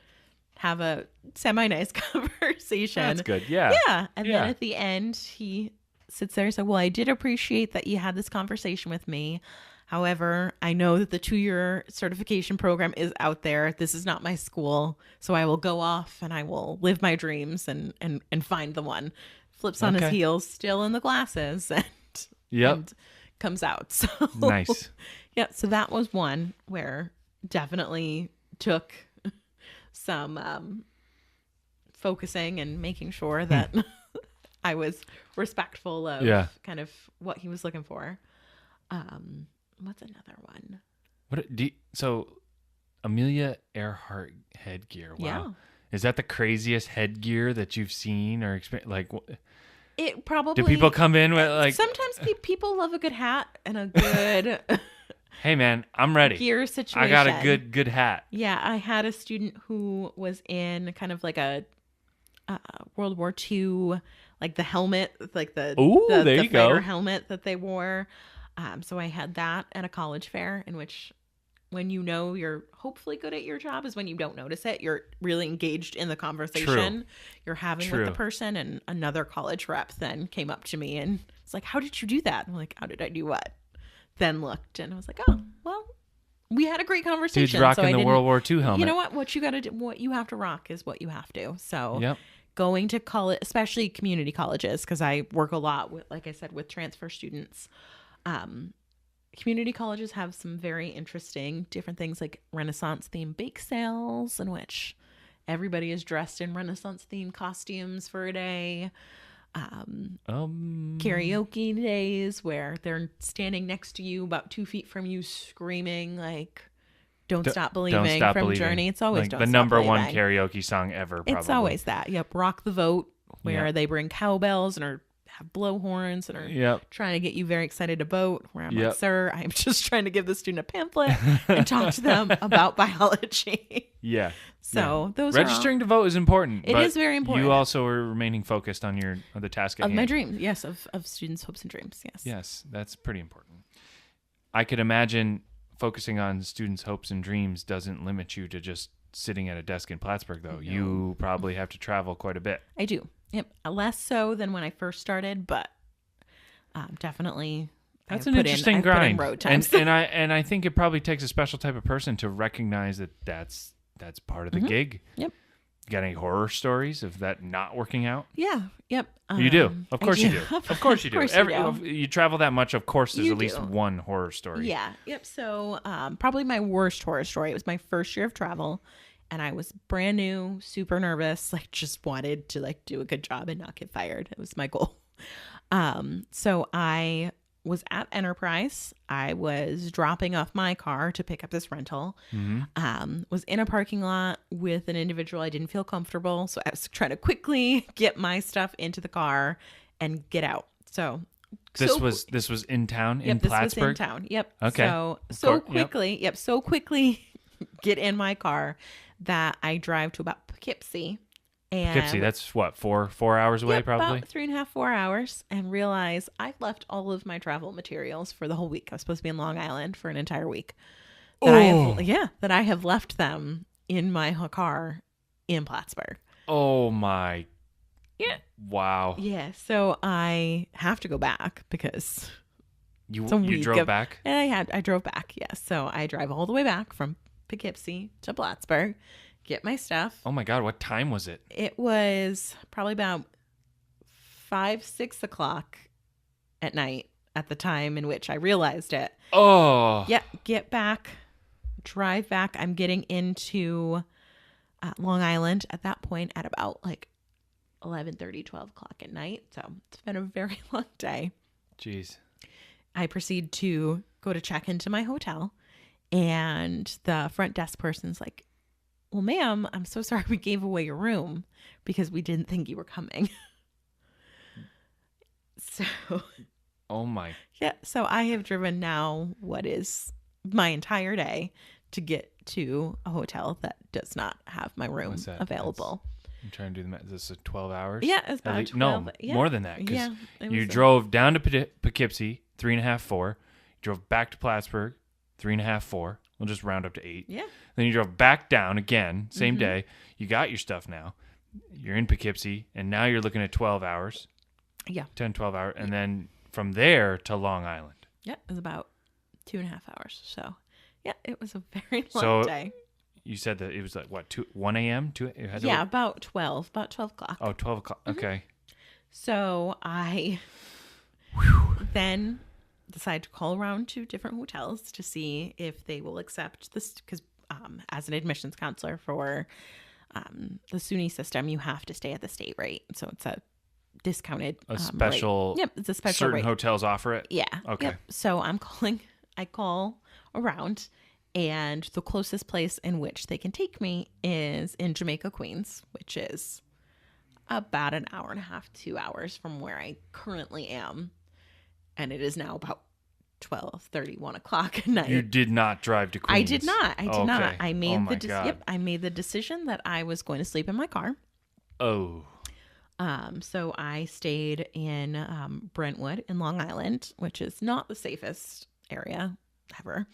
have a semi-nice conversation. That's good. Yeah. Yeah. And then at the end, he sits there and said, well, I did appreciate that you had this conversation with me. However, I know that the 2-year certification program is out there. This is not my school. So I will go off and I will live my dreams and find the one. Flips on his heels, still in the glasses, and comes out. So nice. Yeah. So that was one where definitely took some focusing and making sure that I was respectful of kind of what he was looking for. What's another one? So Amelia Earhart headgear. Wow. Yeah. Is that the craziest headgear that you've seen or experienced? Like, it probably. Do people come in with like? Sometimes people love a good hat and a good. Hey man, I'm ready. Gear situation. I got a good hat. Yeah, I had a student who was in kind of like a World War II like the helmet, like the there the you go. fighter helmet that they wore. So I had that at a college fair, in which, when you know you're hopefully good at your job, is when you don't notice it. You're really engaged in the conversation you're having with the person. And another college rep then came up to me and it's like, "How did you do that?" I'm like, "How did I do what?" Then looked and I was like, "Oh, well, we had a great conversation." Dude's rocking the World War II helmet. You know what? What you got to do, what you have to rock is what you have to. So Yep. going to college, especially community colleges, because I work a lot with, like I said, with transfer students. Community colleges have some very interesting different things, like Renaissance themed bake sales, in which everybody is dressed in Renaissance themed costumes for a day. Karaoke days where they're standing next to you about 2 feet from you screaming like Don't Stop Believing from Journey. It's always like Don't the Stop number Believing. one karaoke song ever, probably. It's always that. Yep. Rock the Vote, where Yep. they bring cowbells and have blowhorns and are Yep. trying to get you very excited to vote, where I'm Yep. like, "Sir, I'm just trying to give the student a pamphlet and talk to them about biology." Yeah. So those registering to vote is important. It but is very important. You also are remaining focused on the task at of hand. my dreams. Yes. Of students' hopes and dreams. Yes. Yes, that's pretty important. I could imagine focusing on students' hopes and dreams doesn't limit you to just sitting at a desk in Plattsburgh, though. No. You probably have to travel quite a bit. I do. Yep. Less so than when I first started, but definitely. That's I've an put in- interesting I've put in grind. road times. And I think it probably takes a special type of person to recognize that that's part of the gig. Yep. You got any horror stories of that not working out? Yeah. Yep. You do. Of I course you do. Of course you do. Of course you do. You travel that much, of course there's You at least do. one horror story. Yeah. Yep. So probably my worst horror story. It was my first year of travel, and I was brand new, super nervous, like just wanted to like do a good job and not get fired. It was my goal. So I was at Enterprise. I was dropping off my car to pick up this rental. Was in a parking lot with an individual. I didn't feel comfortable, so I was trying to quickly get my stuff into the car and get out. So This was in town in Yep, this Plattsburgh. was in town. Yep. Okay. So quickly, so quickly get in my car that I drive to about Poughkeepsie. And Poughkeepsie, that's what, 4 hours away, yep, probably? about 3.5, 4 hours, and realize I've left all of my travel materials for the whole week. I was supposed to be in Long Island for an entire week. That I have left them in my car in Plattsburgh. Oh my. Yeah. Wow. Yeah. So I have to go back because You it's a week drove of- back? And I drove back. Yes. So I drive all the way back from Poughkeepsie to Plattsburgh, get my stuff. Oh my God, what time was it? It was probably about 5, 6 o'clock at night at the time in which I realized it. Oh. Yeah, get back, drive back. I'm getting into Long Island at that point at about like 11:30, 12 o'clock at night. So it's been a very long day. Jeez. I proceed to go to check into my hotel, and the front desk person's like, "Well, ma'am, I'm so sorry we gave away your room because we didn't think you were coming." So, Oh my. yeah. So I have driven now what is my entire day to get to a hotel that does not have my room What's that? available. I'm trying to do the math. Is this 12 hours? Yeah, it's At about least- 12. No, Yeah. more than that. 'Cause Yeah, it you was drove down to Poughkeepsie, 3.5, 4. You drove back to Plattsburgh, 3.5, 4. We'll just round up to 8. Yeah. Then you drove back down again, same day. You got your stuff now. You're in Poughkeepsie, and now you're looking at 12 hours. Yeah. 10, 12 hours. And then from there to Long Island. Yeah. It was about 2.5 hours. So, yeah, it was a very long So, day. You said that it was like, what, 1 a.m.? Yeah, about 12 o'clock. Oh, 12 o'clock. Okay. So I then decide to call around to different hotels to see if they will accept this, because as an admissions counselor for the SUNY system, you have to stay at the state rate. So it's a discounted special. rate. Yep, it's a special Certain rate. hotels offer it. Yeah. Okay. Yep. So I call around, and the closest place in which they can take me is in Jamaica, Queens, which is about an hour and a half, 2 hours from where I currently am. And it is now about 12:30, 1 o'clock at night. You did not drive to Queens. I did not. Okay. I made Oh my God. I made the decision that I was going to sleep in my car. Oh. So I stayed in Brentwood in Long Island, which is not the safest area ever.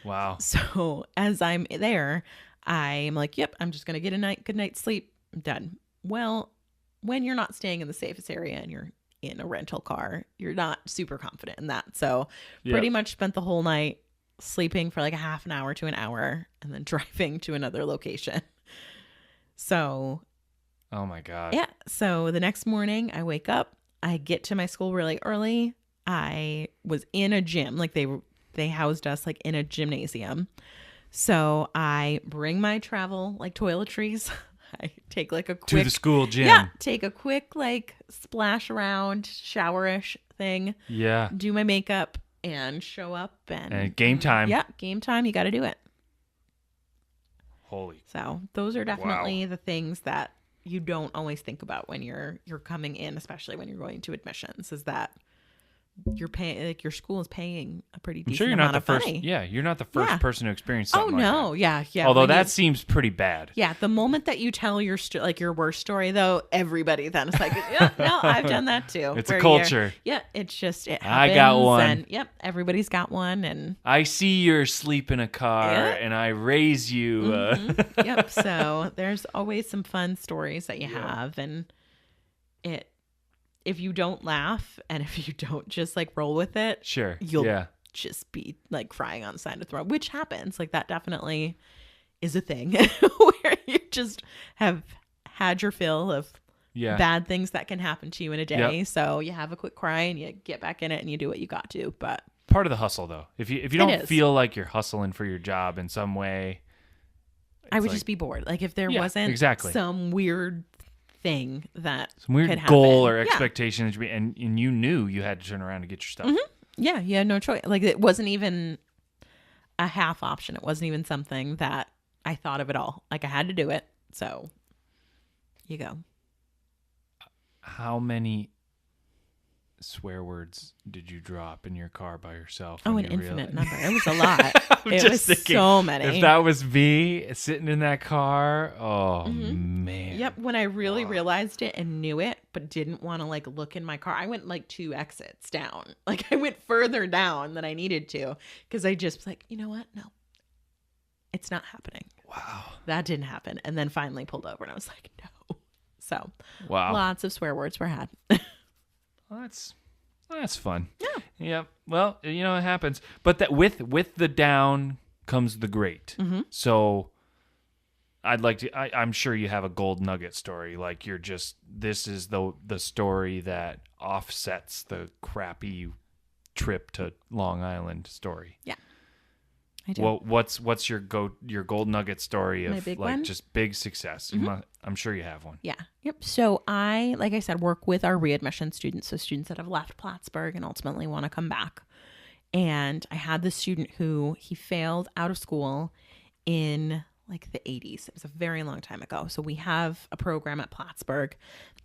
Wow. So as I'm there, I'm like, yep, I'm just going to get a good night's sleep. I'm done. Well, when you're not staying in the safest area and you're in a rental car, you're not super confident in that. So pretty much spent the whole night sleeping for like a half an hour to an hour and then driving to another location. So, oh my God. Yeah. So the next morning I wake up, I get to my school really early. I was in a gym, like they housed us like in a gymnasium. So I bring my travel like toiletries. I take like a quick to the school gym. Yeah, take a quick like splash around showerish thing. Yeah. Do my makeup and show up and game time. Yeah, game time. You got to do it. Holy. So those are definitely the things that you don't always think about when you're coming in, especially when you're going to admissions, is that you're paying, like your school is paying a pretty decent amount of money. Yeah, you're not the first person to experience something like that. Oh no, yeah. Although that seems pretty bad. Yeah, the moment that you tell your your worst story, though, everybody then is like, yeah, no, I've done that too. It's a culture. Yeah, it's just it I happens. got one. And, yep, everybody's got one, and I see you're asleep in a car, and I raise you. Mm-hmm. Yep. So there's always some fun stories that you have, and if you don't laugh and if you don't just like roll with it, sure, you'll just be like crying on the side of the road, which happens. Like that definitely is a thing where you just have had your fill of bad things that can happen to you in a day. Yep. So you have a quick cry and you get back in it and you do what you got to. But part of the hustle, though, if you don't feel like you're hustling for your job in some way, I would just be bored. Like if there wasn't some weird thing that some weird could goal happen. or expectation and you knew you had to turn around to get your stuff. Mm-hmm. Yeah, you had no choice. Like it wasn't even a half option. It wasn't even something that I thought of at all. Like I had to do it. So you go. How many swear words did you drop in your car by yourself? Oh, an infinite number. It was a lot. It was thinking, so many. If that was me sitting in that car, man. Yep. When I really realized it and knew it, but didn't want to like look in my car, I went like 2 exits down. Like I went further down than I needed to because I just was like, you know what? No, it's not happening. Wow. That didn't happen. And then finally pulled over and I was like, no. So lots of swear words were had. Well, that's fun. Yeah. Yep. Well, it happens. But that with the down comes the great. Mm-hmm. So I'd like to. I'm sure you have a gold nugget story. Like this is the story that offsets the crappy trip to Long Island story. Yeah. I do. Well, what's your gold nugget story of like one? Just big success? Mm-hmm. I'm sure you have one. Yeah. Yep. So I, like I said, work with our readmission students. So students that have left Plattsburgh and ultimately want to come back. And I had this student who he failed out of school in like the 80s. It was a very long time ago. So we have a program at Plattsburgh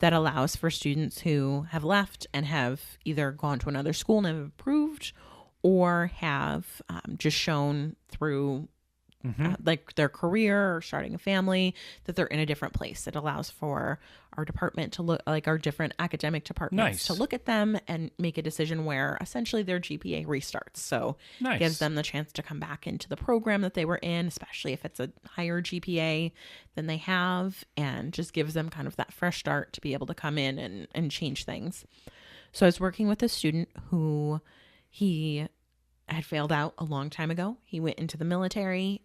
that allows for students who have left and have either gone to another school and have approved or have just shown through like their career or starting a family that they're in a different place. It allows for our department to look, like our different academic departments to look at them and make a decision where essentially their GPA restarts. So gives them the chance to come back into the program that they were in, especially if it's a higher GPA than they have, and just gives them kind of that fresh start to be able to come in and change things. So I was working with a student who he had failed out a long time ago. He went into the military.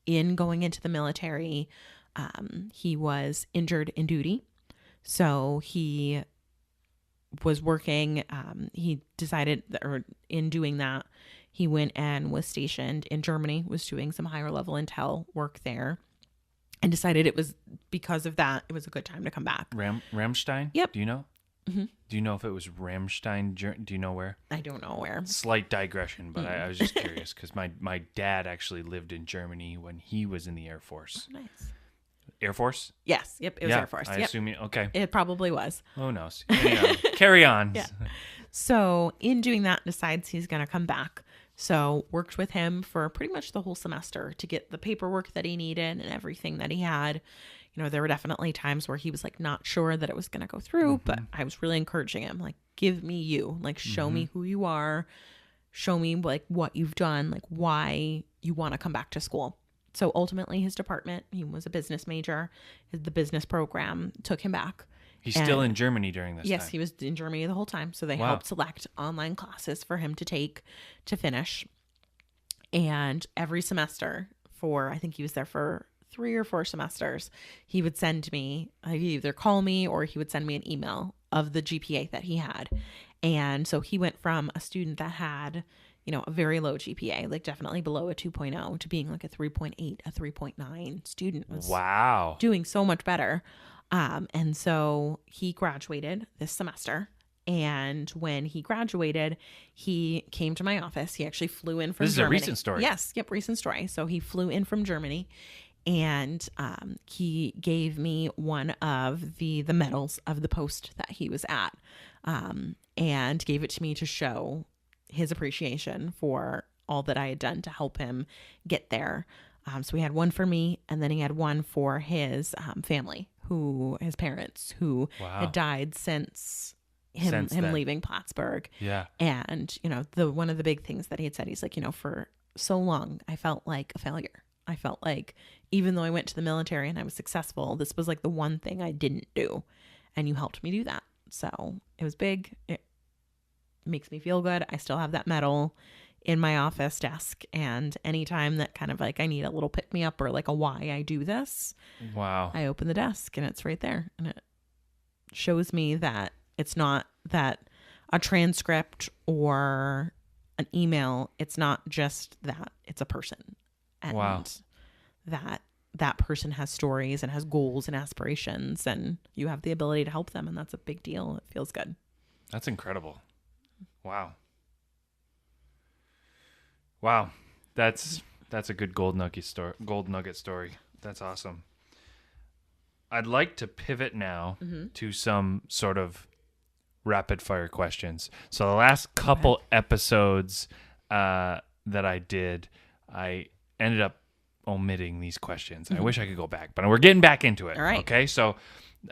In going into the military, he was injured in duty. So he was working. He decided that, or in doing that, he went and was stationed in Germany, was doing some higher level intel work there, and decided it was because of that, it was a good time to come back. Ramstein? Yep. Do you know? Mm-hmm. Do you know if it was Ramstein? Do you know where? I don't know where. Slight digression, but I was just curious because my dad actually lived in Germany when he was in the Air Force. Oh, nice. Air Force? Yes. Yep. It was Air Force. I assume okay. It probably was. Who knows? Carry on. Yeah. So in doing that, decides he's going to come back. So worked with him for pretty much the whole semester to get the paperwork that he needed and everything that he had. there were definitely times where he was like not sure that it was going to go through, but I was really encouraging him, like, give me you, like, show me who you are, show me like what you've done, like why you want to come back to school. So ultimately his department, he was a business major, the business program took him back. He's still in Germany during this time? Yes, he was in Germany the whole time. So they helped select online classes for him to take to finish. And every semester I think he was there for 3 or 4 semesters, he would send me, he'd either call me or he would send me an email of the GPA that he had. And so he went from a student that had, a very low GPA, like definitely below a 2.0, to being like a 3.8, a 3.9 student. Was doing so much better. And so he graduated this semester. And when he graduated, he came to my office. He actually flew in from Germany. This is a recent story. Yes. Yep. Recent story. So he flew in from Germany, and he gave me one of the medals of the post that he was at, and gave it to me to show his appreciation for all that I had done to help him get there. So he had one for me, and then he had one for his family, his parents, who had died since him leaving Plattsburgh. Yeah. And, one of the big things that he had said, he's like, for so long, I felt like a failure. I felt like even though I went to the military and I was successful, this was like the one thing I didn't do. And you helped me do that. So it was big. It makes me feel good. I still have that medal in my office desk. And anytime that kind of like I need a little pick me up or like a why I do this, I open the desk and it's right there. And it shows me that it's not that a transcript or an email. It's not just that. It's a person. And that person has stories and has goals and aspirations, and you have the ability to help them. And that's a big deal. It feels good. That's incredible. Wow. That's a good gold nugget story. That's awesome. I'd like to pivot now to some sort of rapid fire questions. So the last couple episodes that I did, I ended up omitting these questions. I wish I could go back, but we're getting back into it. All right. Okay. So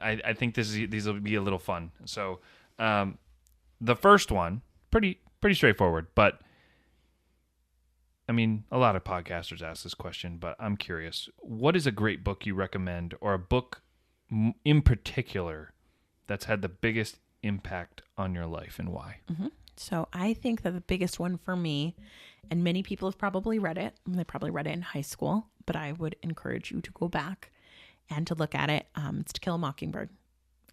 I think these will be a little fun. So the first one, pretty straightforward, but I mean, a lot of podcasters ask this question, but I'm curious. What is a great book you recommend, or a book in particular that's had the biggest impact on your life, and why? So I think that the biggest one for me, and many people have probably read it, they probably read it in high school, but I would encourage you to go back and to look at it. It's To Kill a Mockingbird.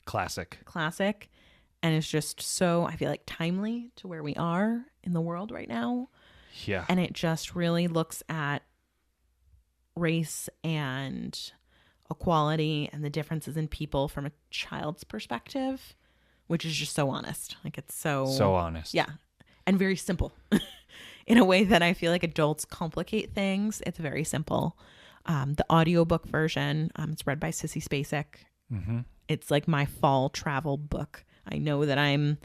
Classic. And it's just so, I feel like, timely to where we are in the world right now. Yeah. And it just really looks at race and equality and the differences in people from a child's perspective, which is just so honest. Like, it's so honest. Yeah. And very simple in a way that I feel like adults complicate things. It's very simple. The audiobook version, it's read by Sissy Spacek. It's like my fall travel book. I know that I'm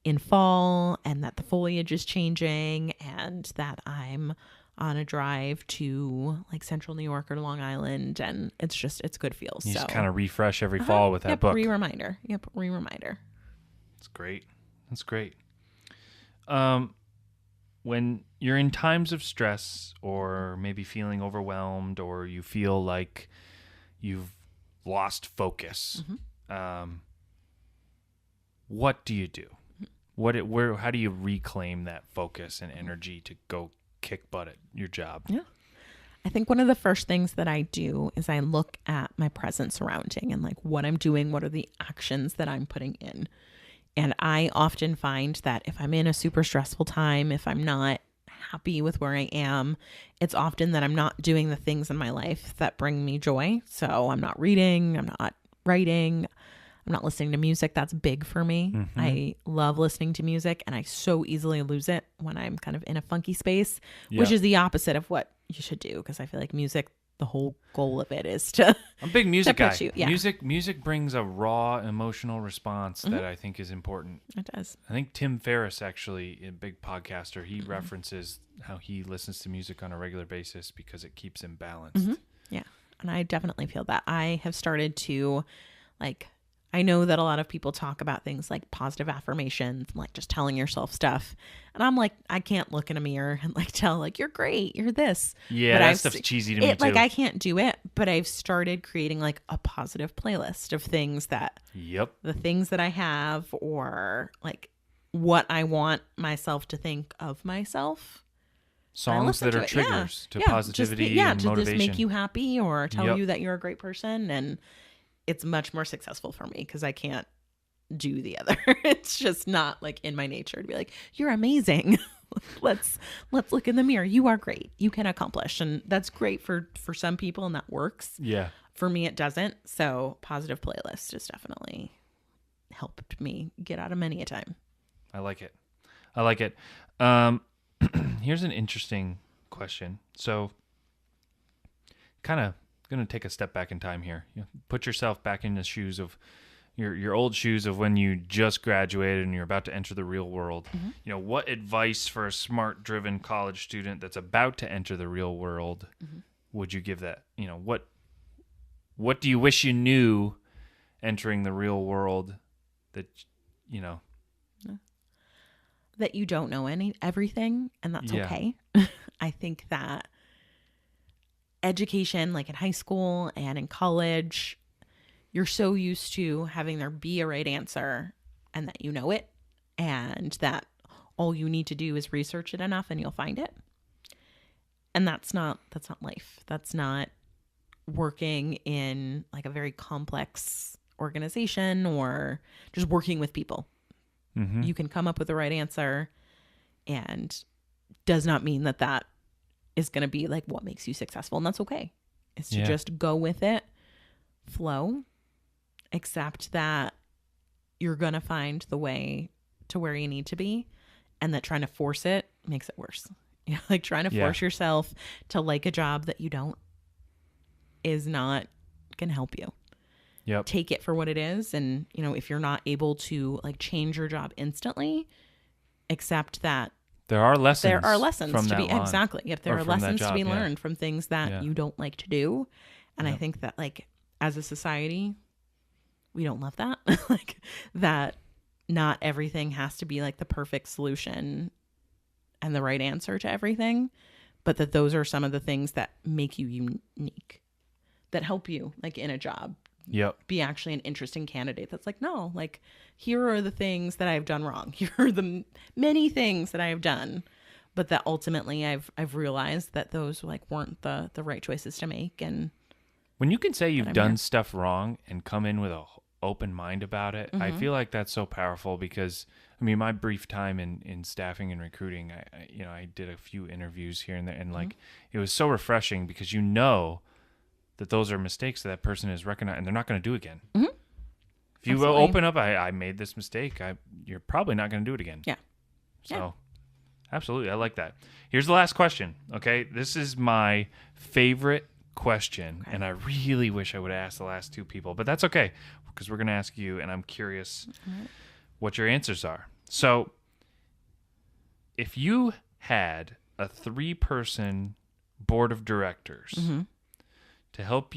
in fall and that the foliage is changing and that I'm on a drive to like central New York or Long Island, and it's good feels. You just kind of refresh every fall with that book. Re-reminder. That's great. When you're in times of stress or maybe feeling overwhelmed, or you feel like you've lost focus, what do you do? How do you reclaim that focus and energy to go kick butt at your job? Yeah. I think one of the first things that I do is I look at my present surrounding and like what I'm doing, what are the actions that I'm putting in. And I often find that if I'm in a super stressful time, if I'm not happy with where I am, it's often that I'm not doing the things in my life that bring me joy. So I'm not reading, I'm not writing, I'm not listening to music. That's big for me. I love listening to music, and I so easily lose it when I'm kind of in a funky space, which is the opposite of what you should do. Because I feel like music, the whole goal of it is to... I'm a big music guy. Yeah. Music brings a raw emotional response that I think is important. It does. I think Tim Ferriss, actually, a big podcaster, he references how he listens to music on a regular basis because it keeps him balanced. Yeah. And I definitely feel that. I have started to, like, I know that a lot of people talk about things like positive affirmations, like just telling yourself stuff. And I'm like, I can't look in a mirror and like tell like, you're great, you're this. Yeah, that stuff's cheesy to me too. Like, I can't do it, but I've started creating like a positive playlist of things that, the things that I have, or like what I want myself to think of myself. Songs that are triggers to positivity and motivation. To just make you happy or tell you that you're a great person. And it's much more successful for me because I can't do the other. It's just not like in my nature to be like, you're amazing. let's look in the mirror. You are great. You can accomplish. And that's great for some people, and that works. Yeah. For me, it doesn't. So positive playlist has definitely helped me get out of many a time. I like it. Here's an interesting question. So kind of going to take a step back in time here. Put yourself back in the shoes of your old shoes of when you just graduated and you're about to enter the real world. Mm-hmm. What advice for a smart, driven college student that's about to enter the real world would you give that? What do you wish you knew entering the real world that that you don't know everything, and that's okay. I think that education, like in high school and in college, you're so used to having there be a right answer and that you know it, and that all you need to do is research it enough and you'll find it. And that's not life. That's not working in like a very complex organization or just working with people. Mm-hmm. You can come up with the right answer, and does not mean that is going to be like what makes you successful. And that's okay. It's to just go with it, flow, accept that you're going to find the way to where you need to be, and that trying to force it makes it worse. Like trying to force yourself to like a job that you don't is not going to help you. Yep. Take it for what it is. And, if you're not able to like change your job instantly, accept that there are lessons from to be on. Exactly. If there are lessons to be learned from things that you don't like to do. And I think that like as a society, we don't love that. Like that not everything has to be like the perfect solution and the right answer to everything, but that those are some of the things that make you unique, that help you like in a job. Be actually an interesting candidate that's like, no, like here are the things that I've done wrong. Here are the many things that I have done, but that ultimately I've realized that those like weren't the right choices to make. And when you can say you've done stuff wrong and come in with a open mind about it, I feel like that's so powerful because my brief time in staffing and recruiting, I did a few interviews here and there, and like it was so refreshing because that those are mistakes that person is recognized and they're not going to do again. Mm-hmm. If you open up, I made this mistake, you're probably not going to do it again. Yeah. So absolutely. I like that. Here's the last question. Okay. This is my favorite question. Okay. And I really wish I would have asked the last two people, but that's okay because we're going to ask you, and I'm curious what your answers are. So if you had a 3-person board of directors, to help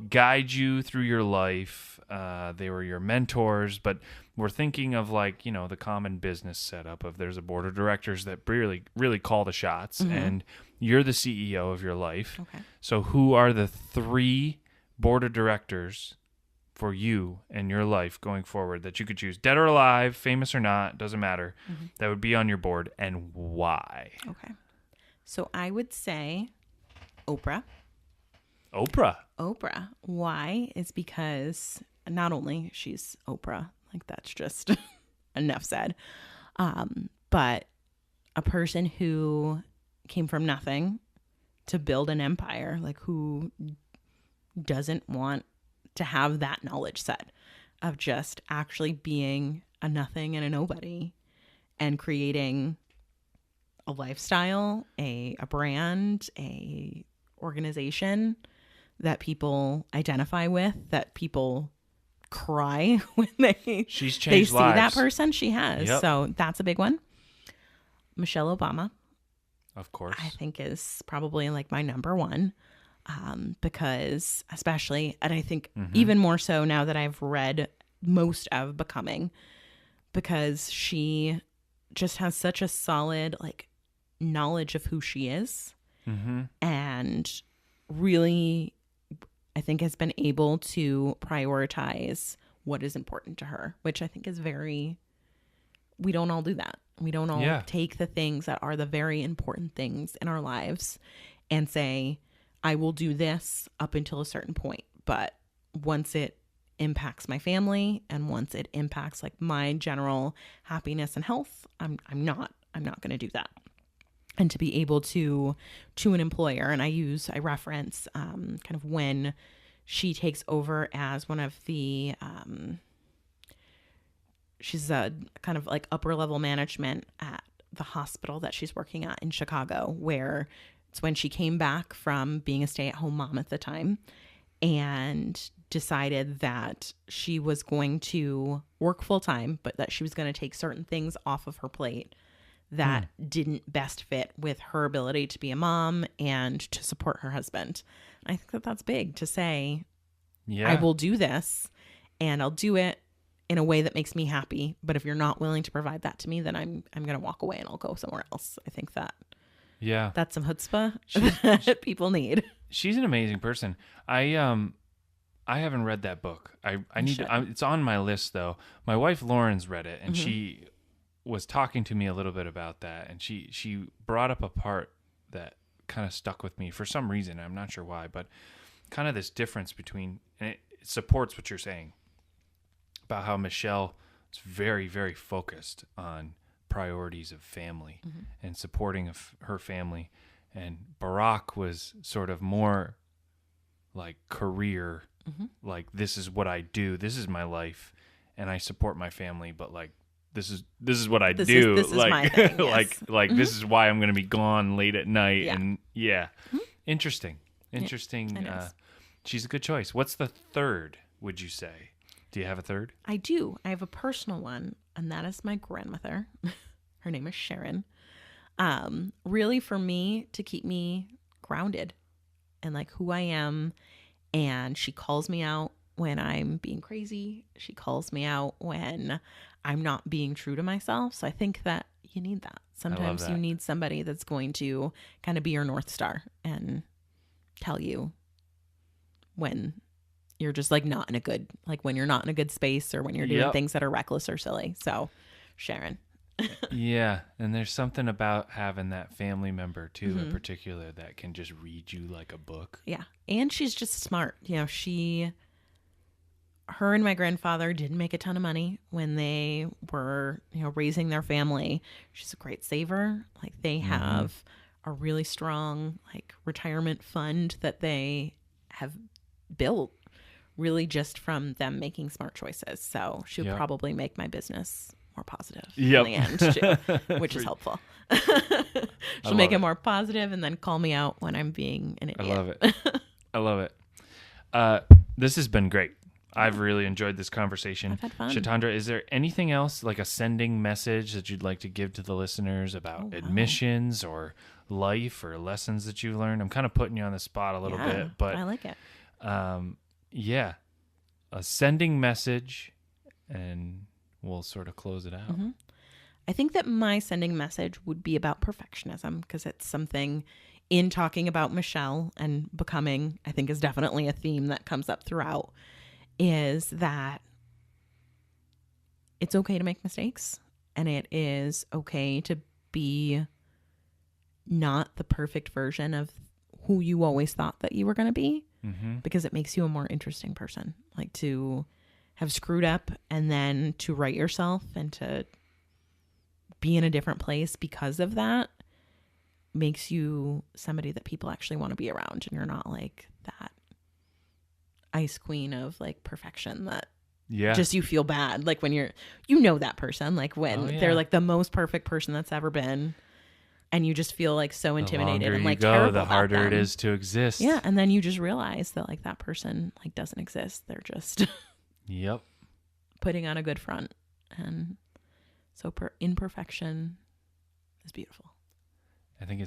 guide you through your life. They were your mentors, but we're thinking of like, the common business setup of there's a board of directors that really, really call the shots, and you're the CEO of your life. Okay. So who are the 3 board of directors for you and your life going forward that you could choose, dead or alive, famous or not, doesn't matter, that would be on your board, and why? Okay. So I would say Oprah. Why? Is because not only she's Oprah, like that's just enough said, but a person who came from nothing to build an empire, like who doesn't want to have that knowledge set of just actually being a nothing and a nobody and creating a lifestyle, a brand, a organization that people identify with, that people cry when they see that person. She has. Yep. So that's a big one. Michelle Obama, of course, I think is probably like my number one. because especially, and I think even more so now that I've read most of Becoming, because she just has such a solid like knowledge of who she is, and really, I think has been able to prioritize what is important to her, which I think is we don't all do that. We don't all take the things that are the very important things in our lives and say, I will do this up until a certain point. But once it impacts my family and once it impacts like my general happiness and health, I'm not going to do that. And to be able to an employer, and I reference kind of when she takes over as one of the, she's a kind of like upper level management at the hospital that she's working at in Chicago, where it's when she came back from being a stay-at-home mom at the time and decided that she was going to work full-time, but that she was going to take certain things off of her plate that didn't best fit with her ability to be a mom and to support her husband. I think that that's big to say, I will do this and I'll do it in a way that makes me happy. But if you're not willing to provide that to me, then I'm going to walk away and I'll go somewhere else. I think that's some chutzpah that people need. She's an amazing person. I haven't read that book. I need to, it's on my list though. My wife Lauren's read it and she was talking to me a little bit about that, and she brought up a part that kind of stuck with me for some reason. I'm not sure why, but kind of this difference between, and it supports what you're saying about how Michelle is very, very focused on priorities of family and supporting of her family, and Barack was sort of more like career, like this is what I do, this is my life, and I support my family, but like this is what I do. This is like my thing, yes. like this is why I'm going to be gone late at night. And interesting. Yeah, She's a good choice. What's the third, would you say? Do you have a third? I do. I have a personal one, and that is my grandmother. Her name is Sharon. Really for me to keep me grounded and like who I am. And she calls me out when I'm being crazy. She calls me out when I'm not being true to myself. So I think that you need that. Sometimes you need somebody that's going to kind of be your North Star and tell you when you're just like not in a good, like when you're not in a good space or when you're doing things that are reckless or silly. So Sharon. Yeah. And there's something about having that family member too, in particular, that can just read you like a book. Yeah. And she's just smart. You know, her and my grandfather didn't make a ton of money when they were, you know, raising their family. She's a great saver. Like they have a really strong like retirement fund that they have built really just from them making smart choices. So she'll probably make my business more positive in the end too, which is helpful. She'll make it more positive and then call me out when I'm being an idiot. I love it. This has been great. I've really enjoyed this conversation. I've had fun. Shatawndra, is there anything else, like a sending message that you'd like to give to the listeners about admissions or life or lessons that you've learned? I'm kind of putting you on the spot a little bit, but I like it. A sending message, and we'll sort of close it out. I think that my sending message would be about perfectionism, because it's something in talking about Michelle and becoming, I think is definitely a theme that comes up throughout, is that it's okay to make mistakes and it is okay to be not the perfect version of who you always thought that you were going to be, because it makes you a more interesting person. Like to have screwed up and then to write yourself and to be in a different place because of that makes you somebody that people actually want to be around, and you're not like that ice queen of like perfection that just you feel bad like when you're that person, like when they're like the most perfect person that's ever been, and you just feel like so intimidated and like terrible the harder about them. It is to exist. And then you just realize that like that person like doesn't exist. They're just putting on a good front, and so imperfection is beautiful. I think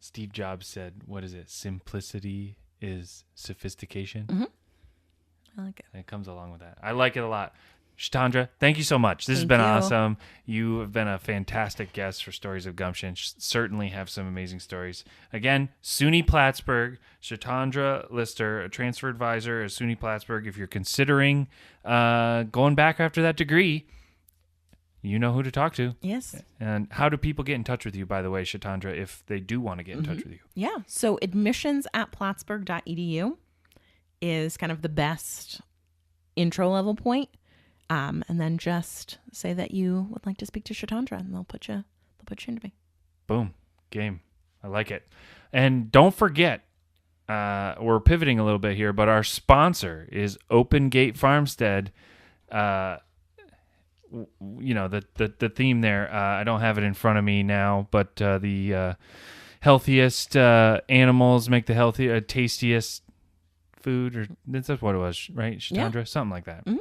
Steve Jobs said, what is it? Simplicity is sophistication. Mm-hmm. I like it. It comes along with that. I like it a lot. Shatawndra, thank you so much. This has been awesome. You have been a fantastic guest for Stories of Gumption. Certainly have some amazing stories. Again, SUNY Plattsburgh, Shatawndra Lister, a transfer advisor at SUNY Plattsburgh. If you're considering going back after that degree, you know who to talk to. Yes. And how do people get in touch with you, by the way, Shatawndra, if they do want to get in touch with you? Yeah. So admissions@plattsburgh.edu is kind of the best intro level point. And then just say that you would like to speak to Shatawndra, and they'll put you into me. Boom. Game. I like it. And don't forget, we're pivoting a little bit here, but our sponsor is Open Gate Farmstead. The theme there, I don't have it in front of me now, but the healthiest animals make the tastiest food, or that's what it was, right, Shatawndra? Yeah. Something like that. Mm-hmm.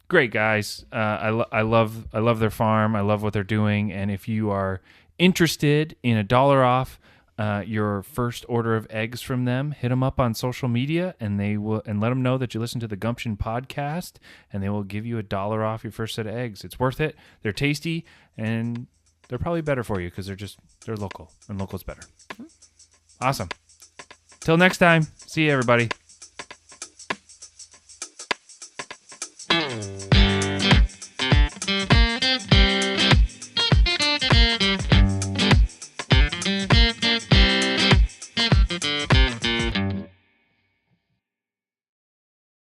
Great guys. I love their farm. I love what they're doing. And if you are interested in $1 off your first order of eggs from them, hit them up on social media, and let them know that you listen to the GUmption podcast, and they will give you $1 off your first set of eggs. It's worth it. They're tasty, and they're probably better for you because they're local, and local's better. Mm-hmm. Awesome. Till next time. See you, everybody.